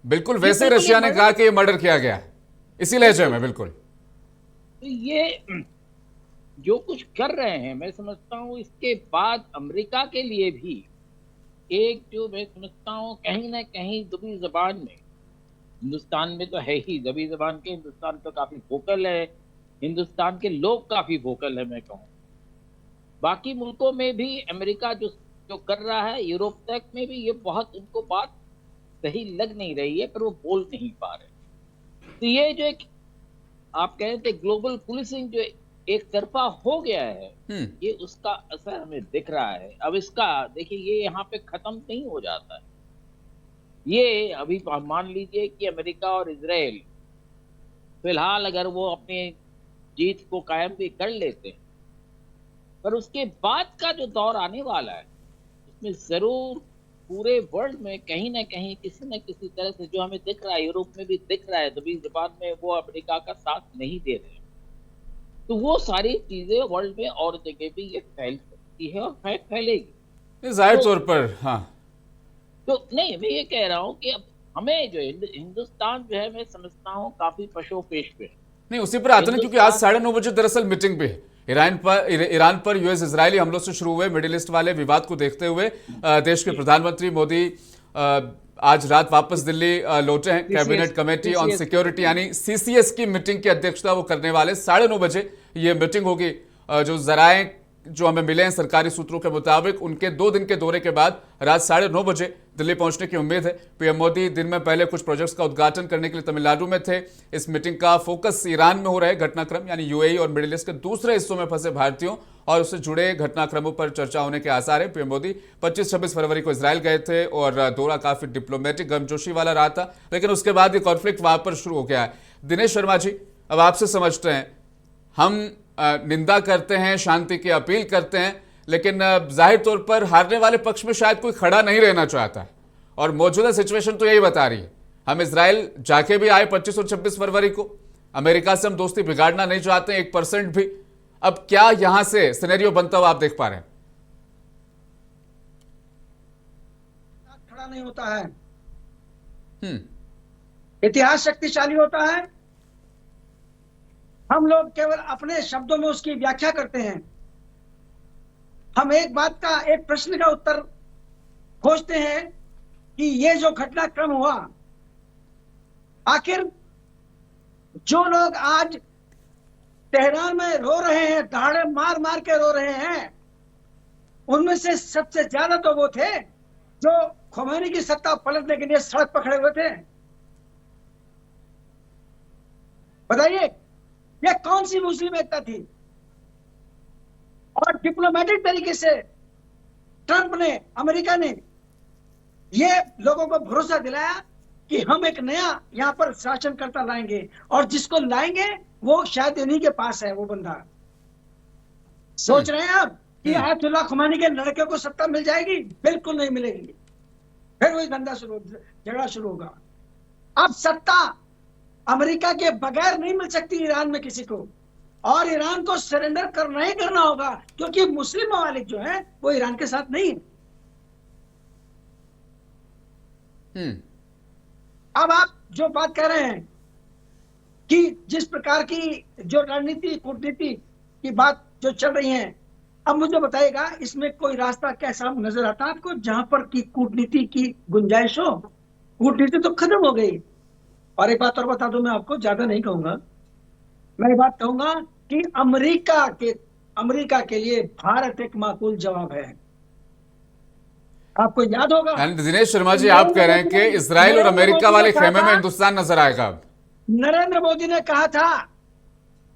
बिल्कुल वैसे ही बिल्कुल रशिया ये ने मर्डर कहा कि ये मर्डर किया गया है, इसी लहजे में। बिल्कुल तो ये जो कुछ कर रहे हैं मैं समझता हूँ इसके बाद अमेरिका के लिए भी एक जो मैं समझता हूँ कहीं ना कहीं दबी जबान में, हिंदुस्तान में तो है ही दबी जबान के, हिंदुस्तान तो काफी वोकल है, हिंदुस्तान के लोग काफी वोकल है मैं कहूँ। बाकी मुल्कों में भी अमेरिका जो जो कर रहा है, यूरोप तक में भी ये बहुत उनको बात सही लग नहीं रही है, पर वो बोल नहीं पा रहे। तो ये जो एक आप कह रहे थे ग्लोबल पुलिसिंग जो एक तरफा हो गया है, ये उसका असर हमें दिख रहा है। अब इसका देखिए ये यहाँ पे खत्म नहीं हो जाता है। ये अभी मान लीजिए कि अमेरिका और इजराइल फिलहाल अगर वो अपने जीत को कायम भी कर लेते हैं, पर उसके बाद का जो दौर आने वाला है उसमें जरूर पूरे वर्ल्ड में कहीं ना कहीं किसी न किसी तरह से जो हमें दिख रहा है, यूरोप में भी दिख रहा है, दबी जबान में वो अमेरिका का साथ नहीं दे रहे, तो वो सारी चीजें वर्ल्ड में और जगह भी ये फैल सकती है और फैलेगी जाहिर तौर पर। हाँ, तो नहीं मैं ये कह रहा हूँ कि अब हमें जो हिंदुस्तान जो है मैं समझता हूँ काफी पशोपेश पे है। नहीं उसी पर आते ना, क्योंकि आज 9:30 बजे दरअसल मीटिंग भी है ईरान पर यूएस इजरायली हमलों से शुरू हुए मिडिल ईस्ट वाले विवाद को देखते हुए देश के प्रधानमंत्री मोदी आज रात वापस दिल्ली लौटे हैं। कैबिनेट कमेटी ऑन सिक्योरिटी यानी सीसीएस की मीटिंग की अध्यक्षता वो करने वाले। 9:30 बजे ये मीटिंग होगी। जो जराए जो हमें मिले हैं सरकारी सूत्रों के मुताबिक, उनके 2 दिन के दौरे के बाद रात 9:30 बजे दिल्ली पहुंचने की उम्मीद है। पीएम मोदी दिन में पहले कुछ प्रोजेक्ट्स का उद्घाटन करने के लिए तमिलनाडु में थे। इस मीटिंग का फोकस ईरान में हो रहे घटनाक्रम यानी यूएई और मिडिल ईस्ट के दूसरे हिस्सों में फंसे भारतीयों और उससे जुड़े घटनाक्रमों पर चर्चा होने के आसार है। पीएम मोदी 25-26 फरवरी को इजरायल गए थे और दौरा काफी डिप्लोमेटिक गर्मजोशी वाला रहा था, लेकिन उसके बाद ये कॉन्फ्लिक्ट वहां पर शुरू हो गया है। दिनेश शर्मा जी, अब आपसे समझते हैं, हम निंदा करते हैं, शांति की अपील करते हैं, लेकिन जाहिर तौर पर हारने वाले पक्ष में शायद कोई खड़ा नहीं रहना चाहता है और मौजूदा सिचुएशन तो यही बता रही है। हम इजराइल जाके भी आए 25 और 26 फरवरी को, अमेरिका से हम दोस्ती बिगाड़ना नहीं चाहते 1% भी। अब क्या यहां से सिनेरियो बनता हुआ आप देख पा रहे हैं? खड़ा नहीं होता है। इतिहास शक्तिशाली होता है, हम लोग केवल अपने शब्दों में उसकी व्याख्या करते हैं। हम एक बात का, एक प्रश्न का उत्तर खोजते हैं कि ये जो घटनाक्रम हुआ, आखिर जो लोग आज तेहरान में रो रहे हैं, दहाड़े मार मार के रो रहे हैं, उनमें से सबसे ज्यादा तो वो थे जो खोमेनी की सत्ता पलटने के लिए सड़क पर खड़े हुए थे। बताइए ये कौन सी मुस्लिम एकता थी? और डिप्लोमेटिक तरीके से ट्रंप ने, अमेरिका ने ये लोगों को भरोसा दिलाया कि हम एक नया यहां पर शासनकर्ता लाएंगे, और जिसको लाएंगे वो शायद इन्हीं के पास है। वो बंदा सोच रहे हैं अब कि आयतुल्लाह खुमैनी के लड़के को सत्ता मिल जाएगी? बिल्कुल नहीं मिलेगी। फिर वही धंधा झगड़ा शुरू होगा। अब सत्ता अमेरिका के बगैर नहीं मिल सकती ईरान में किसी को, और ईरान को सरेंडर करना ही करना होगा, क्योंकि मुस्लिम ममालिक जो है वो ईरान के साथ नहीं है। अब आप जो बात कर रहे हैं कि जिस प्रकार की जो रणनीति, कूटनीति की बात जो चल रही है, अब मुझे बताइएगा इसमें कोई रास्ता कैसा नजर आता है आपको जहां पर की कूटनीति की गुंजाइश हो? कूटनीति तो खत्म हो गई। और एक बात और बता दूं, मैं आपको ज्यादा नहीं कहूंगा, मैं बात कहूंगा कि अमेरिका के लिए भारत एक माकूल जवाब है। आपको याद होगा, दिनेश शर्मा जी, आप कह रहे हैं कि इजराइल और अमेरिका वाले खेमे में हिंदुस्तान नजर आएगा। अब नरेंद्र मोदी ने कहा था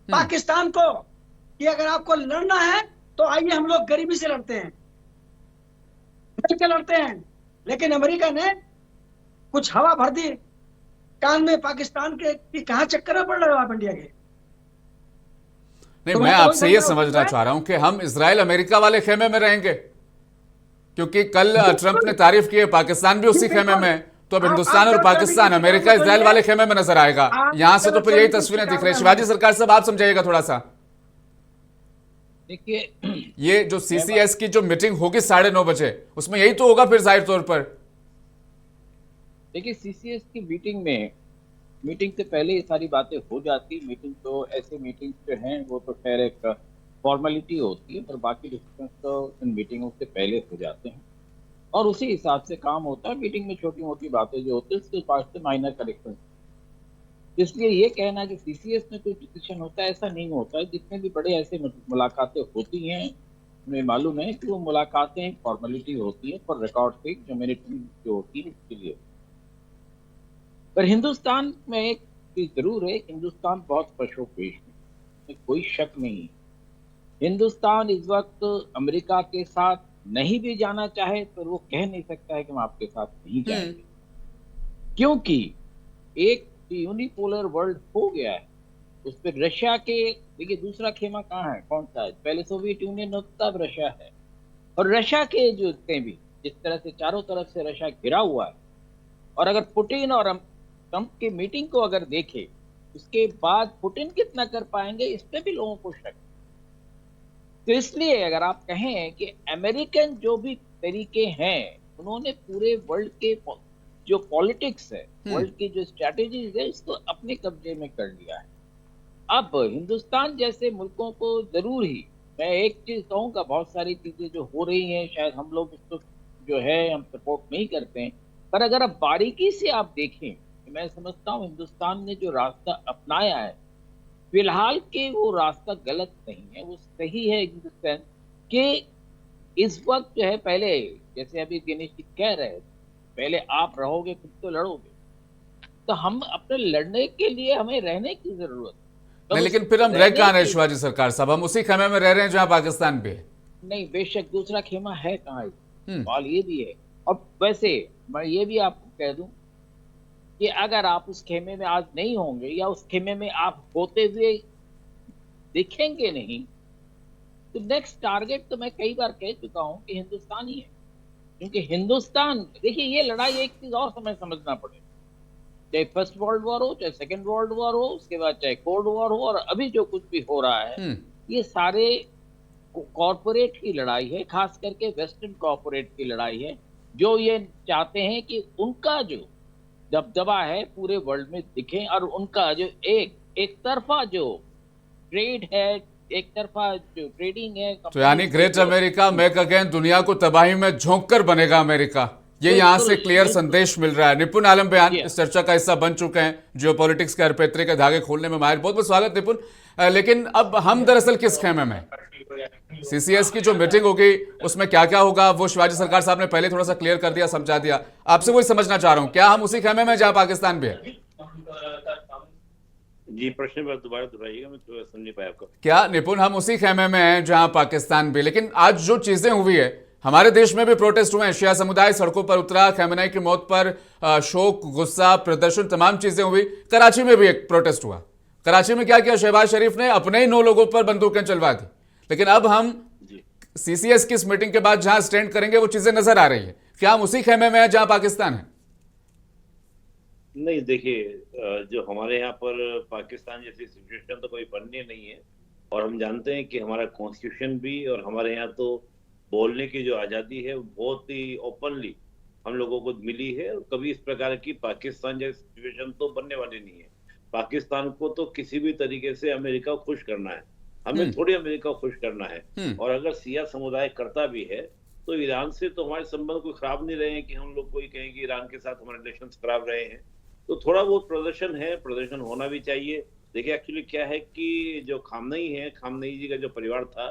पाकिस्तान को कि अगर आपको लड़ना है तो आइए हम लोग गरीबी से लड़ते हैं, मिलकर लड़ते हैं। लेकिन अमेरिका ने कुछ हवा भर दी कान में पाकिस्तान के कि कहां चक्कर में पड़ रहे हो आप इंडिया के। नहीं, मैं आपसे ये समझना चाह रहा हूं कि हम इजराइल अमेरिका वाले खेमे में रहेंगे। क्योंकि कल ट्रंप ने तारीफ की है, पाकिस्तान भी उसी खेमे में है, तो अब हिंदुस्तान और पाकिस्तान, अमेरिका इजराइल वाले खेमे में नजर आएगा। यहां से तो फिर यही तस्वीरें दिख रही है। शिवाजी सरकार साहब, आप समझाइएगा थोड़ा सा। देखिए, ये जो सीसीएस की जो मीटिंग होगी 9:30 बजे, उसमें यही तो होगा फिर जाहिर तौर पर। देखिए, सीसीएस की मीटिंग से पहले ये सारी बातें हो जाती। मीटिंग तो ऐसे मीटिंग जो हैं वो तो खैर एक फॉर्मेलिटी होती है, पर बाकी डिस्कशन तो इन मीटिंगों से पहले हो जाते हैं और उसी हिसाब से काम होता है। मीटिंग में छोटी मोटी बातें जो होती है उसके पास से माइनर करेक्शन। इसलिए ये कहना कि सीसीएस में कोई डिसीजन होता है, ऐसा नहीं होता है। जितने भी बड़े ऐसे मुलाकातें होती हैं, हमें मालूम है कि वो मुलाकातें फॉर्मेलिटी होती है पर रिकॉर्ड से जो मिनट जो होती है उसके लिए। पर हिंदुस्तान में एक चीज जरूर है, हिंदुस्तान बहुत पशोपेश में, कोई शक नहीं है। हिंदुस्तान इस वक्त अमेरिका के साथ नहीं भी जाना चाहे तो वो कह नहीं सकता है कि हम आपके साथ नहीं जाएंगे, क्योंकि एक यूनिपोलर वर्ल्ड हो गया है। उस पर रशिया के, देखिए दूसरा खेमा कहाँ है, कौन सा है? पहले सोवियत यूनियन होता, अब रशिया है। और रशिया के जो जितने भी, जिस तरह से चारों तरफ से रशिया घिरा हुआ है, और अगर पुतिन और ट्रंप की मीटिंग को अगर देखे, उसके बाद पुतिन कितना कर पाएंगे इस पे भी लोगों को शक। तो इसलिए अगर आप कहें कि अमेरिकन जो भी तरीके हैं, उन्होंने पूरे वर्ल्ड के जो पॉलिटिक्स है, वर्ल्ड की जो स्ट्रैटेजीज है, इसको अपने कब्जे में कर लिया है। अब हिंदुस्तान जैसे मुल्कों को जरूर ही, मैं एक चीज कहूंगा, बहुत सारी चीजें जो हो रही हैं शायद हम लोग इसको जो है हम सपोर्ट नहीं करते हैं, पर अगर आप बारीकी से आप देखें, मैं समझता हूँ हिंदुस्तान ने जो रास्ता अपनाया है फिलहाल के वो रास्ता गलत नहीं है, वो सही है। हिंदुस्तान के इस वक्त जो है, पहले जैसे अभी दिनेश जी कह रहे हैं, पहले आप रहोगे फिर तो लड़ोगे, तो हम अपने लड़ने के लिए हमें रहने की जरूरत है। नहीं, लेकिन फिर हम रह कहाँ रहे शिवाजी सरकार साहब? हम उसी खेमे में रह रहे हैं जहाँ पाकिस्तान भी है। नहीं, बेशक दूसरा खेमा है कहाँ, सवाल ये भी है। और वैसे मैं ये भी आपको कह दूं कि अगर आप उस खेमे में आज नहीं होंगे या उस खेमे में आप होते हुए दिखेंगे नहीं, तो नेक्स्ट टारगेट तो मैं कई बार कह चुका हूं कि हिंदुस्तान ही है। क्योंकि हिंदुस्तान, देखिए ये लड़ाई एक चीज और समझना पड़ेगा, चाहे फर्स्ट वर्ल्ड वॉर हो, चाहे सेकेंड वर्ल्ड वॉर हो, उसके बाद चाहे कोल्ड वॉर हो, और अभी जो कुछ भी हो रहा है, ये सारे कॉर्पोरेट की लड़ाई है, खास करके वेस्टर्न कॉर्पोरेट की लड़ाई है, जो ये चाहते हैं कि उनका जो दबदबा है पूरे वर्ल्ड में दिखे, और उनका जो एक तरफा जो ट्रेड है, एक तरफा जो ट्रेडिंग है, तो यानी ग्रेट अमेरिका मेक अगेन, दुनिया को तबाही में झोंक कर बनेगा अमेरिका, ये यहाँ से क्लियर संदेश मिल रहा है। निपुण आलम बयान इस चर्चा का हिस्सा बन चुके हैं, जियोपॉलिटिक्स के हरपेत्रे के धागे खोलने में माहिर। बहुत बहुत स्वागत निपुण। लेकिन अब हम दरअसल किस खेमे में? सीसीएस की जो मीटिंग होगी उसमें क्या क्या होगा वो शिवाजी सरकार साहब ने पहले थोड़ा सा क्लियर कर दिया, समझा दिया। आपसे वही समझना चाह रहा हूं, क्या हम उसी खेमे में जहां पाकिस्तान भी है? जी, प्रश्न दोबारा दोहराइएगा, मैं तो समझ नहीं पाया आपको। क्या निपुण हम उसी खेमे में हैं जहां पाकिस्तान भी? लेकिन आज जो चीजें हुई है, हमारे देश में भी प्रोटेस्ट हुए हैं, शिया समुदाय सड़कों पर उतरा, खamenei की मौत पर शोक, गुस्सा, प्रदर्शन, तमाम चीजें हुई। कराची में भी एक प्रोटेस्ट हुआ। कराची में क्या किया? शहबाज शरीफ ने अपने ही 9 लोगों पर बंदूकें चलवा दी। लेकिन अब हम सीसीएस की इस मीटिंग के बाद जहां स्टैंड करेंगे वो चीजें नजर आ रही है। क्या हम उसी खेमे में हैं जहां पाकिस्तान है? नहीं, देखिए, जो हमारे यहाँ पर पाकिस्तान जैसी सिचुएशन तो कोई बननी नहीं है, और हम जानते हैं कि हमारा कॉन्स्टिट्यूशन भी और हमारे यहाँ तो बोलने की जो आज़ादी है वो बहुत ही ओपनली हम लोगों को मिली है, और कभी इस प्रकार की पाकिस्तान जैसी सिचुएशन तो बनने वाली नहीं है। पाकिस्तान को तो किसी भी तरीके से अमेरिका खुश करना है, हमें थोड़ी अमेरिका खुश करना है। और अगर शिया समुदाय करता भी है तो ईरान से तो हमारे संबंध कोई खराब नहीं रहे हैं कि हम लोग कोई कहें कि ईरान के साथ हमारे रिलेशन खराब रहे हैं। तो थोड़ा बहुत प्रदर्शन है, प्रदर्शन होना भी चाहिए। देखिए, एक्चुअली क्या है कि जो खामनेई जी का जो परिवार था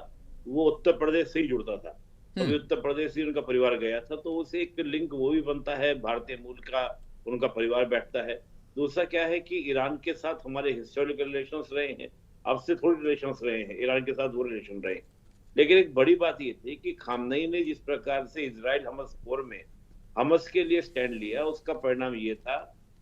वो उत्तर प्रदेश से ही जुड़ता था, अभी उत्तर प्रदेश से उनका परिवार गया था, तो उसे एक लिंक वो भी बनता है, भारतीय मूल का उनका परिवार बैठता है। दूसरा क्या है कि ईरान के साथ हमारे हिस्टोरिकल रिलेशंस रहे हैं, अब से थोड़े रिलेशंस रहे हैं, ईरान के साथ वो रिलेशन रहे। लेकिन एक बड़ी बात ये थी कि खामनेई ने जिस प्रकार से इजराइल हमास वॉर में हमास के लिए स्टैंड लिया, उसका परिणाम ये था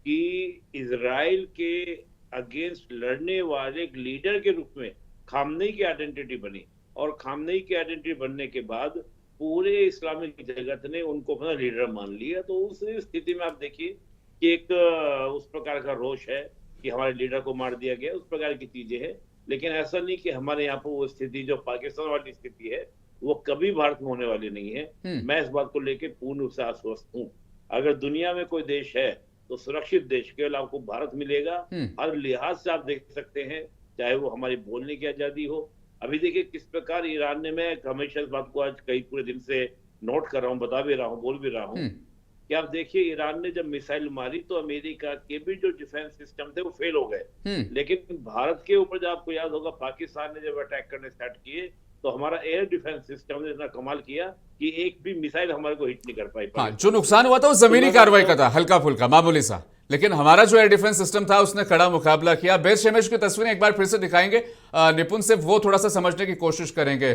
कि इजराइल के अगेंस्ट लड़ने वाले एक लीडर के रूप में खामनेई की आइडेंटिटी बनी, और खामनेई की आइडेंटिटी बनने के बाद पूरे इस्लामिक जगत ने उनको अपना लीडर मान लिया। तो उस स्थिति में आप देखिए कि एक उस प्रकार का रोष है कि हमारे लीडर को मार दिया गया, उस प्रकार की चीजें हैं। लेकिन ऐसा नहीं कि हमारे यहाँ पर वो स्थिति जो पाकिस्तान वाली स्थिति है वो कभी भारत में होने वाली नहीं है। मैं इस बात को लेकर पूर्ण रूप से आश्वस्त हूँ। अगर दुनिया में कोई देश है तो सुरक्षित देश केवल आपको भारत मिलेगा। हर लिहाज से आप देख सकते हैं, चाहे वो हमारी बोलने की आजादी हो। अभी देखिए किस प्रकार ईरान ने, मैं हमेशा इस बात को आज कई पूरे दिन से नोट कर रहा हूँ, बता भी रहा हूँ, बोल भी रहा हूँ कि आप देखिए ईरान ने जब मिसाइल मारी तो अमेरिका के भी जो डिफेंस सिस्टम थे वो फेल हो गए। लेकिन भारत के ऊपर, जब आपको याद होगा, पाकिस्तान ने जब अटैक करने स्टार्ट किए तो हमारा एयर डिफेंस सिस्टम ने इतना कमाल किया कि एक भी मिसाइल हमारे को हिट नहीं कर पाई। हाँ, जो नुकसान हुआ था वो जमीनी कार्रवाई का था, हल्का फुल्का मामूली सा, लेकिन हमारा जो एयर डिफेंस सिस्टम था उसने कड़ा मुकाबला किया। बेत शेमेश की तस्वीरें एक बार फिर से दिखाएंगे निपुण से, वो थोड़ा सा समझने की कोशिश करेंगे।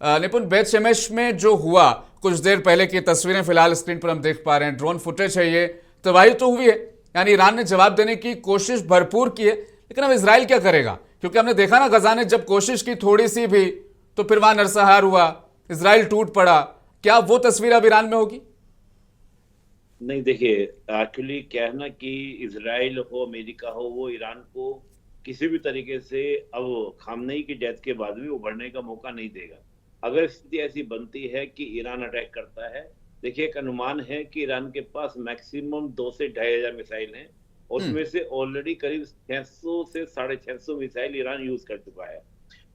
निपुण, बेत शेमेश में जो हुआ कुछ देर पहले की तस्वीरें फिलहाल स्क्रीन पर हम देख पा रहे हैं, ड्रोन फुटेज है ये, तबाही तो हुई है, यानी ईरान ने जवाब देने की कोशिश भरपूर की है, लेकिन अब इसराइल क्या करेगा? क्योंकि हमने देखा ना, गजा ने जब कोशिश की थोड़ी सी भी तो फिर वहां नरसंहार हुआ, इसराइल टूट पड़ा। क्या वो तस्वीर अब ईरान में होगी? नहीं, देखिए एक्चुअली क्या है ना कि इसराइल हो, अमेरिका हो, वो ईरान को किसी भी तरीके से अब खामनेई की डेथ के बाद भी उभरने का मौका नहीं देगा। अगर स्थिति ऐसी बनती है कि ईरान अटैक करता है, देखिए एक अनुमान है कि ईरान के पास मैक्सिमम 2 से 2,500 मिसाइल हैं, उसमें से ऑलरेडी करीब 600 से 650 मिसाइल ईरान यूज कर चुका है।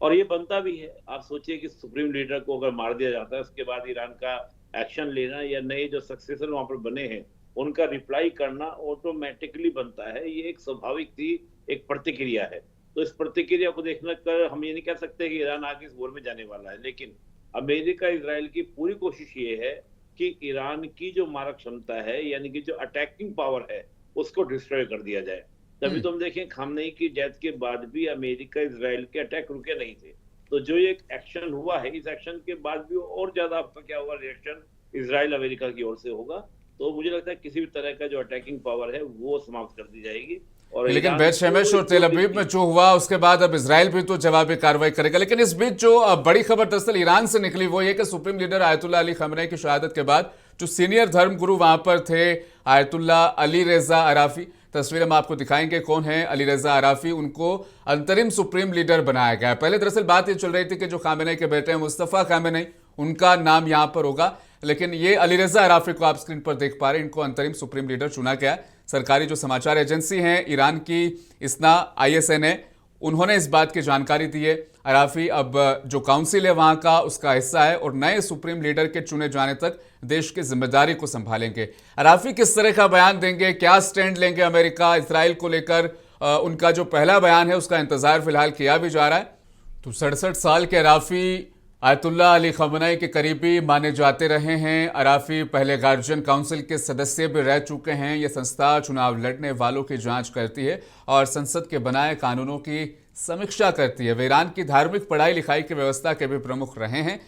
और ये बनता भी है। आप सोचिए कि सुप्रीम लीडर को अगर मार दिया जाता है, उसके बाद ईरान का एक्शन लेना या नए जो सक्सेसर वहां पर बने हैं उनका रिप्लाई करना ऑटोमेटिकली बनता है। ये एक स्वाभाविक सी एक प्रतिक्रिया है। तो इस प्रतिक्रिया को देखना कर हम ये नहीं कह सकते कि ईरान आगे इस वॉर में जाने वाला है, लेकिन अमेरिका इजराइल की पूरी कोशिश ये है कि ईरान की जो मारक क्षमता है, यानी कि जो अटैकिंग पावर है, उसको डिस्ट्रॉय कर दिया जाए। तभी तो हम देखें खामनेई की डेथ के बाद भी अमेरिका इजराइल के अटैक रुके नहीं थे। तो जो ये एक्शन हुआ है, इस एक्शन के बाद भी और ज्यादा आपका क्या होगा, रिएक्शन इजराइल अमेरिका की ओर से होगा। तो मुझे लगता है किसी भी तरह का जो अटैकिंग पावर है वो समाप्त कर दी जाएगी। और लेकिन बेत शेमेश और तेल अवीव में जो हुआ उसके बाद अब इसराइल भी तो जवाबी कार्रवाई करेगा। लेकिन इस बीच जो बड़ी खबर दरअसल ईरान से निकली वो ये कि सुप्रीम लीडर आयतुल्ला अली खamenei की शहादत के बाद जो सीनियर धर्मगुरु वहां पर थे, आयतुल्ला अली रेजा अराफी, तस्वीर हम आपको दिखाएंगे कौन है अली रेजा अराफी, उनको अंतरिम सुप्रीम लीडर बनाया गया है। पहले दरअसल बात ये चल रही थी कि जो खamenei के बेटे हैं मुस्तफा खamenei, उनका नाम यहां पर होगा, लेकिन ये अली रेजा अराफी को आप स्क्रीन पर देख पा रहे हैं, इनको अंतरिम सुप्रीम लीडर चुना गया। सरकारी जो समाचार एजेंसी है ईरान की इसना ISN है, उन्होंने इस बात की जानकारी दी है। अराफी अब जो काउंसिल है वहां का उसका हिस्सा है और नए सुप्रीम लीडर के चुने जाने तक देश की जिम्मेदारी को संभालेंगे। अराफी किस तरह का बयान देंगे, क्या स्टैंड लेंगे अमेरिका इसराइल को लेकर, उनका जो पहला बयान है उसका इंतजार फिलहाल किया भी जा रहा है। तो 67 साल के अराफी आयतुल्ला अली खamenei के करीबी माने जाते रहे हैं। अराफी पहले गार्जियन काउंसिल के सदस्य भी रह चुके हैं। यह संस्था चुनाव लड़ने वालों की जांच करती है और संसद के बनाए कानूनों की समीक्षा करती है। वे ईरान की धार्मिक पढ़ाई लिखाई की व्यवस्था के भी प्रमुख रहे हैं,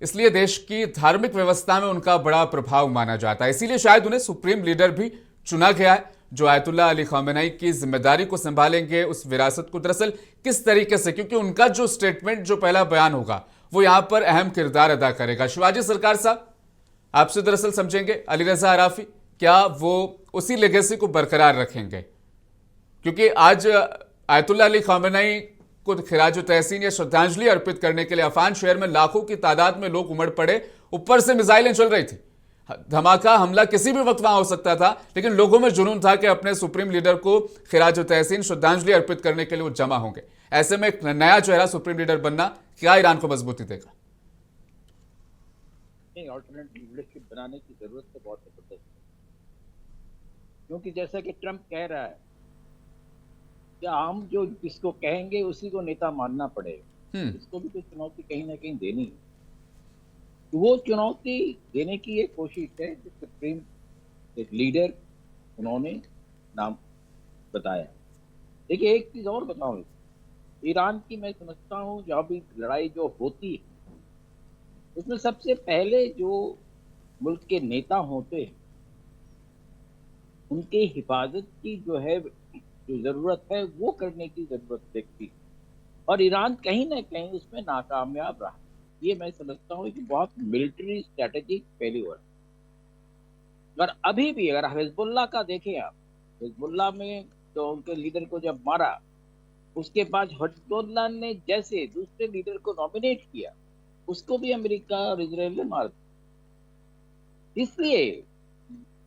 इसलिए देश की धार्मिक व्यवस्था में उनका बड़ा प्रभाव माना जाता है। इसीलिए शायद उन्हें सुप्रीम लीडर भी चुना गया है जो आयतुल्ला अली खamenei की जिम्मेदारी को संभालेंगे, उस विरासत को दरअसल किस तरीके से, क्योंकि उनका जो स्टेटमेंट, जो पहला बयान होगा वो यहां पर अहम किरदार अदा करेगा। शिवाजी सरकार साहब, आपसे दरअसल समझेंगे अली रेजा अराफी क्या वो उसी लेगेसी को बरकरार रखेंगे, क्योंकि आज आयतुल्ला अली खamenei को खिराज तहसीन या श्रद्धांजलि अर्पित करने के लिए अफान शहर में लाखों की तादाद में लोग उमड़ पड़े। ऊपर से मिसाइलें चल रही थी, धमाका हमला किसी भी वक्त वहां हो सकता था, लेकिन लोगों में जुनून था कि अपने सुप्रीम लीडर को खिराज तहसीन श्रद्धांजलि अर्पित करने के लिए वो जमा होंगे। ऐसे में एक नया चेहरा सुप्रीम लीडर बनना क्या ईरान को मजबूती देगा? नहीं, ऑल्टरनेट लीडरशिप बनाने की जरूरत तो बहुत जबरदस्त है, क्योंकि जैसा कि ट्रंप कह रहा है कि हम जो जिसको कहेंगे उसी को नेता मानना पड़ेगा। इसको भी तो चुनौती कहीं ना कहीं देनी है। तो वो चुनौती देने की एक कोशिश है जो सुप्रीम एक लीडर उन्होंने नाम बताया। देखिए एक चीज और बताऊं, ईरान की मैं समझता हूँ जहाँ भी लड़ाई जो होती है उसमें सबसे पहले जो मुल्क के नेता होते हैं उनके हिफाजत की जो है जो जरूरत है वो करने की जरूरत देखती है, और ईरान कहीं ना कहीं उसमें नाकामयाब रहा। ये मैं समझता हूँ कि बहुत मिलिट्री स्ट्रेटेजिक फेल्यूर। और अभी भी अगर हिजबुल्लाह का देखें आप, हिजबुल्लाह में तो उनके लीडर को जब मारा, उसके बाद हिजबुल्लाह ने जैसे दूसरे लीडर को नॉमिनेट किया, उसको भी अमेरिका और इजराइल ने मार दिया। इसलिए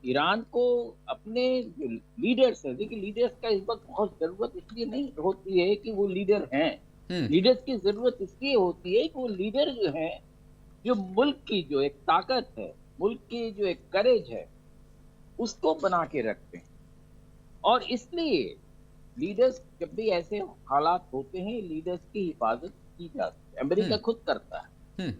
ईरान को अपने जो लीडर्स है, देखिए लीडर्स का इस वक्त बहुत जरूरत इसलिए नहीं होती है कि वो लीडर हैं, लीडर्स की जरूरत इसलिए होती है कि वो लीडर जो है, जो मुल्क की जो एक ताकत है, मुल्क की जो एक करेज है, उसको बना के रखते हैं। और इसलिए लीडर्स जब भी ऐसे हालात होते हैं, लीडर्स की हिफाजत की जाती है। अमेरिका खुद करता है।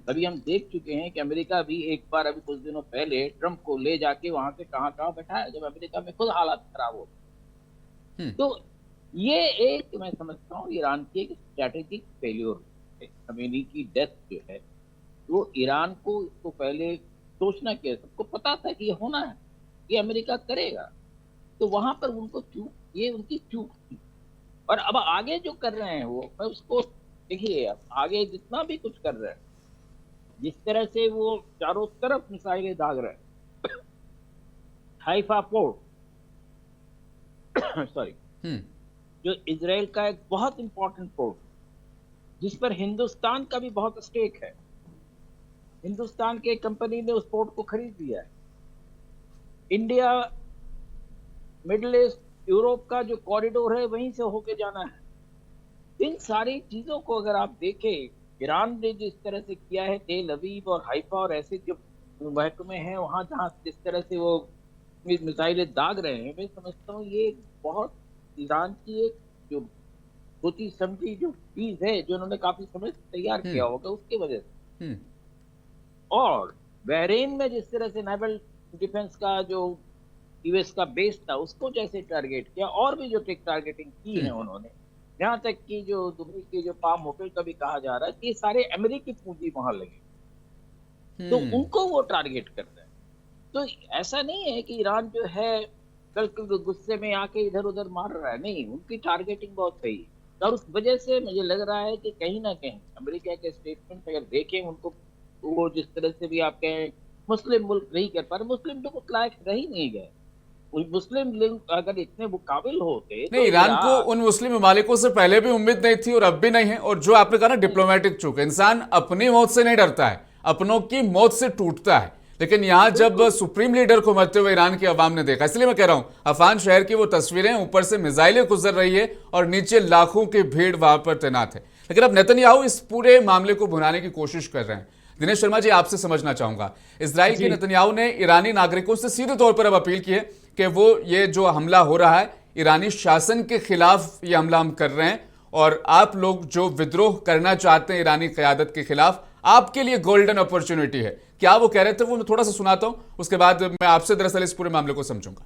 अभी हम देख चुके हैं कि अमेरिका भी एक बार अभी कुछ दिनों पहले ट्रंप को ले जाके वहां से कहां बैठाया, जब अमेरिका में खुद हालात खराब हो गए। तो ये एक मैं समझता हूँ ईरान की एक स्ट्रेटेजिक फेल्योर है। खमेनी की डेथ जो है, वो ईरान को इसको पहले सोचना चाहिए, सबको पता था कि ये होना है, ये अमेरिका करेगा, तो वहां पर उनको चूक, ये उनकी चूक थी। और अब आगे जो कर रहे हैं वो, मैं उसको देखिए, अब आगे जितना भी कुछ कर रहे हैं, जिस तरह से वो चारों तरफ मिसाइलें दाग रहे हैं, हाइफा पोर्ट सॉरी, जो इजराइल का एक बहुत इंपॉर्टेंट पोर्ट, जिस पर हिंदुस्तान का भी बहुत स्टेक है, हिंदुस्तान की कंपनी ने उस पोर्ट को खरीद लिया है। इंडिया, मिडिल ईस्ट, यूरोप का जो कॉरिडोर है वहीं से होके जाना है। इन सारी चीजों को अगर आप देखें, ईरान ने जिस तरह से किया है, तेल अवीव और हाइफा और ऐसे जो महकमे हैं वहां, जहां जिस तरह से वो मिसाइलें दाग रहे हैं, मैं समझता हूँ ये बहुत ईरान की एक जो सोची समझी जो चीज है, जो उन्होंने काफी समय से तैयार किया होगा, उसकी वजह से। और बहरीन में जिस तरह से नेवल डिफेंस का जो यूएस का बेस था, उसको जैसे टारगेट किया, और भी जो टारगेटिंग की है उन्होंने, यहाँ तक कि जो दुबई के जो पाम होटल का भी कहा जा रहा है कि ये सारे अमेरिकी पूंजी वहां लगे, तो उनको वो टारगेट कर रहे हैं। तो ऐसा नहीं है कि ईरान जो है कल गुस्से में आके इधर उधर मार रहा है, नहीं, उनकी टारगेटिंग बहुत सही है। और उस वजह से मुझे लग रहा है कि कहीं ना कहीं अमेरिका के स्टेटमेंट अगर देखें, उनको वो जिस तरह से भी आप कहें मुस्लिम मुल्क नहीं कर पा रहे, मुस्लिम तो कुछ लायक रह ही नहीं गए। मुस्लिम लीग अगर इतने वो काबिल होते, नहीं, ईरान को उन मुस्लिम ममालिकों से पहले भी उम्मीद नहीं थी और अब भी नहीं है। और जो आपने कहा ना, डिप्लोमेटिक चूक, इंसान अपनी मौत से नहीं डरता है, अपनों की मौत से टूटता है। लेकिन यहां जब सुप्रीम लीडर को मरते हुए ईरान की आवाम ने देखा, इसलिए मैं कह रहा हूं, अफान शहर की वो तस्वीरें, ऊपर से मिसाइलें गुजर रही है और नीचे लाखों की भीड़ वहां पर तैनात है। लेकिन अब नेतन्याहू इस पूरे मामले को भुनाने की कोशिश कर रहे हैं। दिनेश शर्मा जी, आपसे समझना चाहूंगा, इजराइल के नेतन्याहू ने ईरानी नागरिकों से सीधे तौर पर अब अपील की है कि वो ये जो हमला हो रहा है, ईरानी शासन के खिलाफ ये हमला हम कर रहे हैं, और आप लोग जो विद्रोह करना चाहते हैं ईरानी क़यादत के खिलाफ, आपके लिए गोल्डन अपॉर्चुनिटी है। क्या वो कह रहे थे, वो मैं थोड़ा सा सुनाता हूं, उसके बाद मैं आपसे दरअसल इस पूरे मामले को समझूंगा।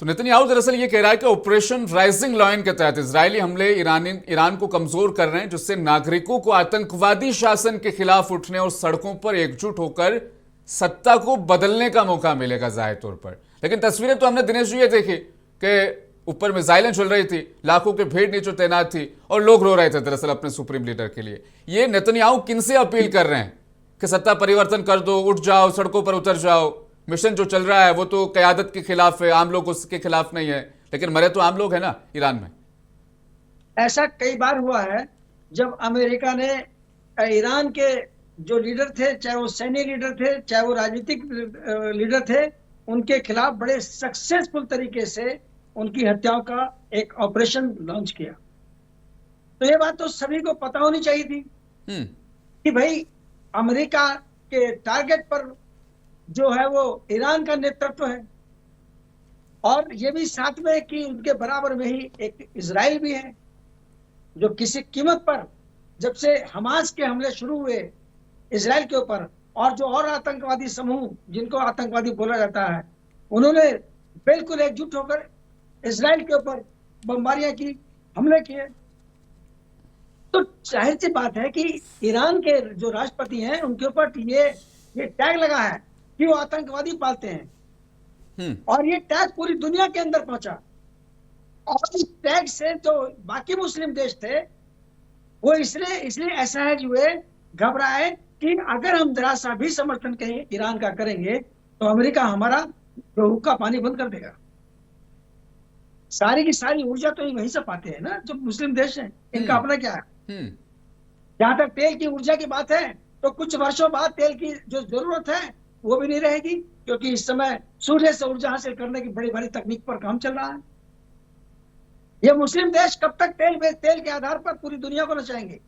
तो नेतन्याहू दरअसल ये कह रहा है कि ऑपरेशन राइजिंग लॉयन के तहत इजरायली हमले ईरान को कमजोर कर रहे हैं, जिससे नागरिकों को आतंकवादी शासन के खिलाफ उठने और सड़कों पर एकजुट होकर सत्ता को बदलने का मौका मिलेगा जाहिर तौर पर। लेकिन तस्वीरें तो हमने दिनेश जी ये देखी कि ऊपर मिसाइलें चल रही थी, लाखों की भीड़ नीचे तैनात थी और लोग रो रहे थे दरअसल अपने सुप्रीम लीडर के लिए। ये नेतन्याहू किनसे अपील कर रहे हैं कि सत्ता परिवर्तन कर दो, उठ जाओ, सड़कों पर उतर जाओ? मिशन जो चल रहा है वो तो क़यादत के खिलाफ है, आम लोग उसके खिलाफ नहीं है, लेकिन मरे तो आम लोग है ना ईरान में। ऐसा कई बार हुआ है जब अमेरिका ने ईरान के जो लीडर थे, चाहे वो सैन्य लीडर थे, चाहे वो राजनीतिक लीडर थे, उनके खिलाफ बड़े सक्सेसफुल तरीके से उनकी हत्याओं का एक ऑपरेशन लॉन्च किया। तो ये बात तो सभी को पता होनी चाहिए थी कि भाई अमेरिका के टारगेट पर जो है वो ईरान का नेतृत्व है, और ये भी साथ में कि उनके बराबर में ही एक इजराइल भी है, जो किसी कीमत पर, जब से हमास के हमले शुरू हुए इजराइल के ऊपर, और जो और आतंकवादी समूह जिनको आतंकवादी बोला जाता है, उन्होंने बिल्कुल एकजुट होकर इसराइल के ऊपर बमबारियां की, हमले किए। तो जाहिर सी बात है कि ईरान के जो राष्ट्रपति हैं उनके ऊपर ये टैग लगा है कि वो आतंकवादी पालते हैं, और ये टैग पूरी दुनिया के अंदर पहुंचा। और इस टैग से जो बाकी मुस्लिम देश थे वो इसलिए असहज हुए, घबराए कि अगर हम जरा सा भी समर्थन कहीं ईरान का करेंगे तो अमेरिका हमारा जो हुक्का पानी बंद कर देगा। सारी की सारी ऊर्जा तो ये वहीं से पाते हैं ना जो मुस्लिम देश हैं, इनका अपना क्या है। जहां तक तेल की ऊर्जा की बात है तो कुछ वर्षों बाद तेल की जो जरूरत है वो भी नहीं रहेगी, क्योंकि इस समय सूर्य से ऊर्जा हासिल करने की बड़ी बड़ी तकनीक पर काम चल रहा है। ये मुस्लिम देश कब तक तेल के आधार पर पूरी दुनिया को नचाएंगे?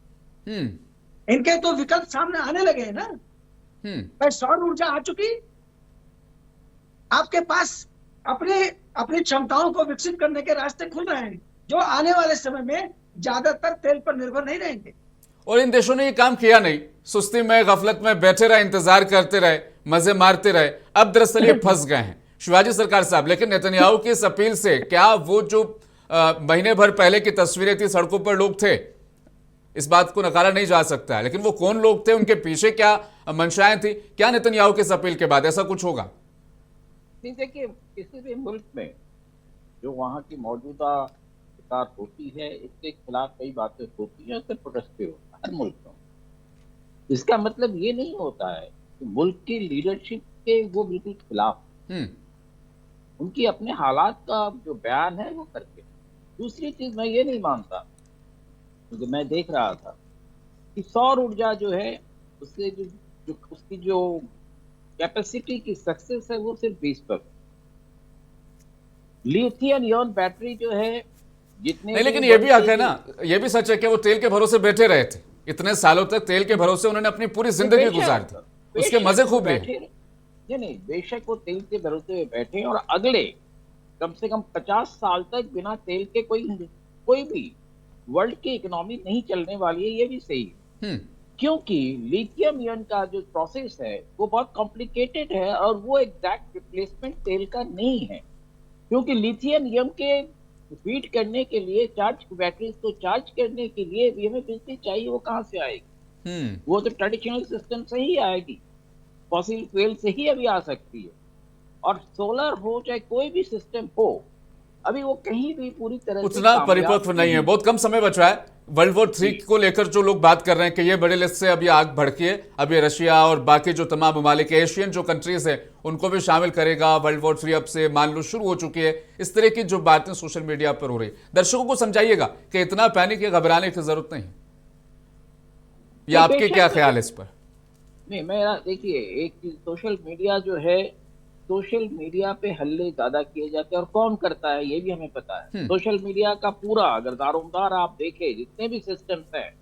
इनके तो विकल्प सामने आने लगे हैं ना। भाई सौर ऊर्जा आ चुकी, आपके पास अपनी क्षमताओं को विकसित करने के रास्ते खुल रहे हैं, जो आने वाले समय में ज्यादातर तेल पर निर्भर नहीं रहेंगे। और इन देशों ने ये काम किया नहीं, सुस्ती में गफलत में बैठे रहे, इंतजार करते रहे, मजे मारते रहे। अब दरअसल ये फंस गए हैं। शिवाजी सरकार साहब, लेकिन नेतन्याहू की इस अपील से क्या वो जो महीने भर पहले की तस्वीरें थी, सड़कों पर लोग थे, इस बात को नकारा नहीं जा सकता है, लेकिन वो कौन लोग थे, उनके पीछे क्या मंशाएं थी, क्या नेतन्याहू की इस अपील के बाद ऐसा कुछ होगा? देखिए, किसी भी मुल्क में जो वहाँ की मौजूदा सरकार होती है, इसके खिलाफ कई बातें होती हैं, उससे प्रोटेस्ट भी होता है हर मुल्क में। इसका मतलब ये नहीं होता है कि मुल्क की लीडरशिप के वो बिल्कुल खिलाफ, उनकी अपने हालात का जो बयान है वो करके। दूसरी चीज मैं ये नहीं मानता, क्योंकि मैं देख रहा था कि सौर ऊर्जा जो है उससे जो उसकी जो कैपेसिटी की सक्सेस है वो सिर्फ 20%। लिथियम आयन बैटरी जो है जितने नहीं, लेकिन ये भी हक है ना, ये भी सच है कि वो तेल के भरोसे बैठे रहे थे इतने सालों तक। तेल के भरोसे उन्होंने अपनी पूरी जिंदगी गुजार दी, उसके मजे खूब लिए। नहीं, बेशक वो तेल के भरोसे बैठे और अगले कम से कम 50 साल तक बिना तेल के कोई भी वर्ल्ड की इकोनॉमी नहीं चलने वाली है, ये भी सही है। क्योंकि लिथियम आयन का जो प्रोसेस है वो बहुत कॉम्प्लिकेटेड है और वो एग्जैक्ट रिप्लेसमेंट तेल का नहीं है, क्योंकि लिथियम आयन के फीड करने के लिए बैटरीज को चार्ज करने के लिए भी हमें बिजली चाहिए। वो कहाँ से आएगी? वो तो ट्रेडिशनल सिस्टम से ही आएगी, फॉसिल फ्यूल से ही अभी आ सकती है। और सोलर हो चाहे कोई भी सिस्टम हो, अभी वो कहीं भी पूरी तरह से उतना परिपक्व नहीं है, बहुत कम समय बचा है। वर्ल्ड वॉर 3 को लेकर जो लोग बात कर रहे हैं कि ये बड़े लिस्ट से अभी आग भड़की है, अब ये रशिया और बाकी जो तमाम ममालिक एशियन जो कंट्रीज है उनको भी शामिल करेगा। वर्ल्ड वॉर 3 अब से मान लो शुरू हो चुकी है। इस तरह की जो बातें सोशल मीडिया पर हो रही, दर्शकों को समझाइएगा कि इतना पैनिक या घबराने की जरूरत नहीं। ये आपके क्या ख्याल है इस पर? नहीं, मेरा देखिए, एक चीज सोशल मीडिया जो है, सोशल मीडिया पे हल्ले ज्यादा किए जाते हैं और कौन करता है ये भी हमें पता है। सोशल मीडिया का पूरा अगर दारोमदार आप देखें, जितने भी सिस्टम्स हैं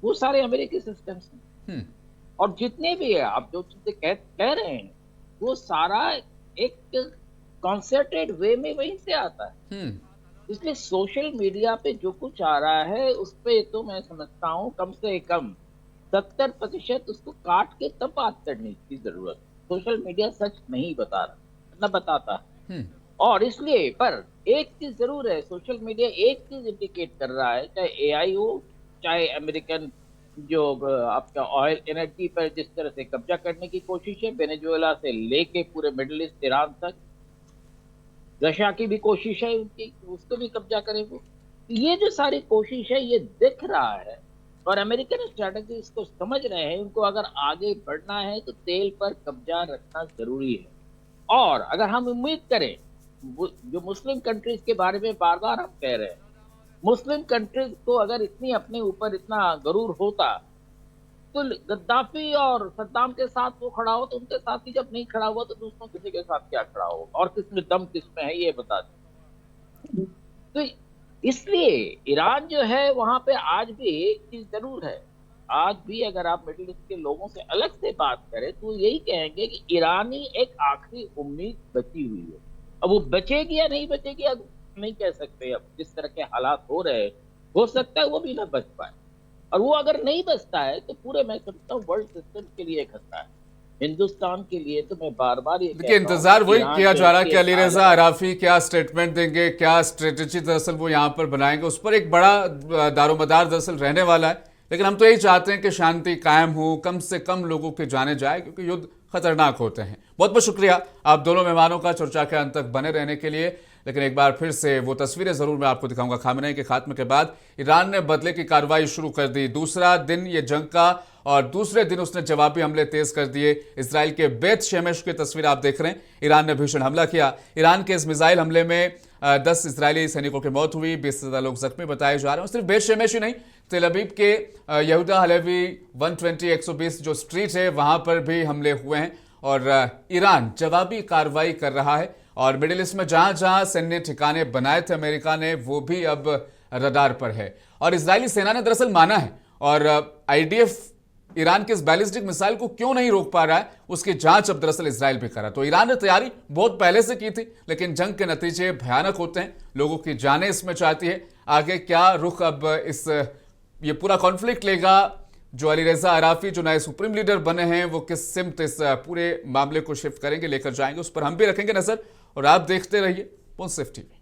वो सारे अमेरिकी सिस्टम्स हैं। और जितने भी है आप जो चीजें कह रहे हैं वो सारा एक कॉन्सर्टेड वे में वहीं से आता है। इसलिए सोशल मीडिया पे जो कुछ आ रहा है उस पे तो मैं समझता हूँ कम से कम 70% उसको काट के तब बात करने की जरूरत। सोशल मीडिया सच नहीं बता रहा, न बताता है। और इसलिए पर एक चीज जरूर है, सोशल मीडिया एक चीज इंडिकेट कर रहा है, चाहे एआई हो, चाहे अमेरिकन जो आपका ऑयल एनर्जी पर जिस तरह से कब्जा करने की कोशिश है, वेनेजुएला से लेके पूरे मिडिल ईस्ट ईरान तक, रशिया की भी कोशिश है उनकी, उसको भी कब्जा करें वो। ये जो सारी कोशिश है ये दिख रहा है और अमेरिकन स्ट्रैटेजी इसको समझ रहे हैं। उनको अगर आगे बढ़ना है तो तेल पर कब्जा रखना जरूरी है। और अगर हम उम्मीद करें, जो मुस्लिम कंट्रीज के बारे में बार बार हम कह रहे हैं, मुस्लिम कंट्रीज को अगर इतनी अपने ऊपर इतना गरूर होता तो गद्दाफी और सद्दाम के साथ वो खड़ा हो, तो उनके साथ ही जब नहीं खड़ा हुआ तो दूसरों किसी के साथ क्या खड़ा हो? और किसमें दम किसमें है ये बता दें। तो इसलिए ईरान जो है वहां पे आज भी एक चीज जरूर है, आज भी अगर आप मिडिल ईस्ट के लोगों से अलग से बात करें तो यही कहेंगे कि ईरानी एक आखिरी उम्मीद बची हुई है। अब वो बचेगी या नहीं बचेगी अब नहीं कह सकते। अब जिस तरह के हालात हो रहे हैं हो सकता है वो भी ना बच पाए, और वो अगर नहीं बचता है तो पूरे मैं समझता हूँ वर्ल्ड सिस्टम के लिए खतरा है। हिंदुस्तान के लिए तो मैं बार बार ये देखिए, कहता हूं इंतजार कि वही ईरान किया जो जा रहा है है कि अली रेजा अराफी क्या स्टेटमेंट देंगे, क्या स्ट्रेटेजी दरअसल वो यहाँ पर बनाएंगे, उस पर एक बड़ा दारोमदार दरअसल रहने वाला है। लेकिन हम तो यही चाहते हैं कि शांति कायम हो, कम से कम लोगों के जाने जाए, क्योंकि युद्ध खतरनाक होते हैं। बहुत बहुत शुक्रिया आप दोनों मेहमानों का चर्चा के अंत तक बने रहने के लिए। लेकिन एक बार फिर से वो तस्वीरें जरूर मैं आपको दिखाऊंगा। खामेनेई के खात्मे के बाद ईरान ने बदले की कार्रवाई शुरू कर दी। दूसरा दिन ये जंग का, और दूसरे दिन उसने जवाबी हमले तेज कर दिए। इजराइल के बेत शेमेश की तस्वीर आप देख रहे हैं। ईरान ने भीषण हमला किया। ईरान के इस मिसाइल हमले में 10 इजरायली सैनिकों की मौत हुई, 20 से ज्यादा लोग जख्मी बताए जा रहे हैं। सिर्फ बेत शेमेश ही नहीं, तेल अवीव के यहूदा हलेवी 120 जो स्ट्रीट है वहां पर भी हमले हुए हैं, और ईरान जवाबी कार्रवाई कर रहा है। और मिडिल ईस्ट में जहां जहां सैन्य ठिकाने बनाए थे अमेरिका ने, वो भी अब रडार पर है। और इजरायली सेना ने दरअसल माना है, और आईडीएफ ईरान के इस बैलिस्टिक मिसाइल को क्यों नहीं रोक पा रहा है, उसकी जांच अब दरअसल इजराइल भी कर रहा है। तो ईरान ने तैयारी बहुत पहले से की थी, लेकिन जंग के नतीजे भयानक होते हैं, लोगों की जानें इसमें चाहती है। आगे क्या रुख अब ये पूरा कॉन्फ्लिक्ट लेगा, जो अली रेजा अराफी जो नए सुप्रीम लीडर बने हैं वो किस सिमत इस पूरे मामले को शिफ्ट करेंगे, लेकर जाएंगे, उस पर हम भी रखेंगे नजर। और आप देखते रहिए मुंसिफ टीवी।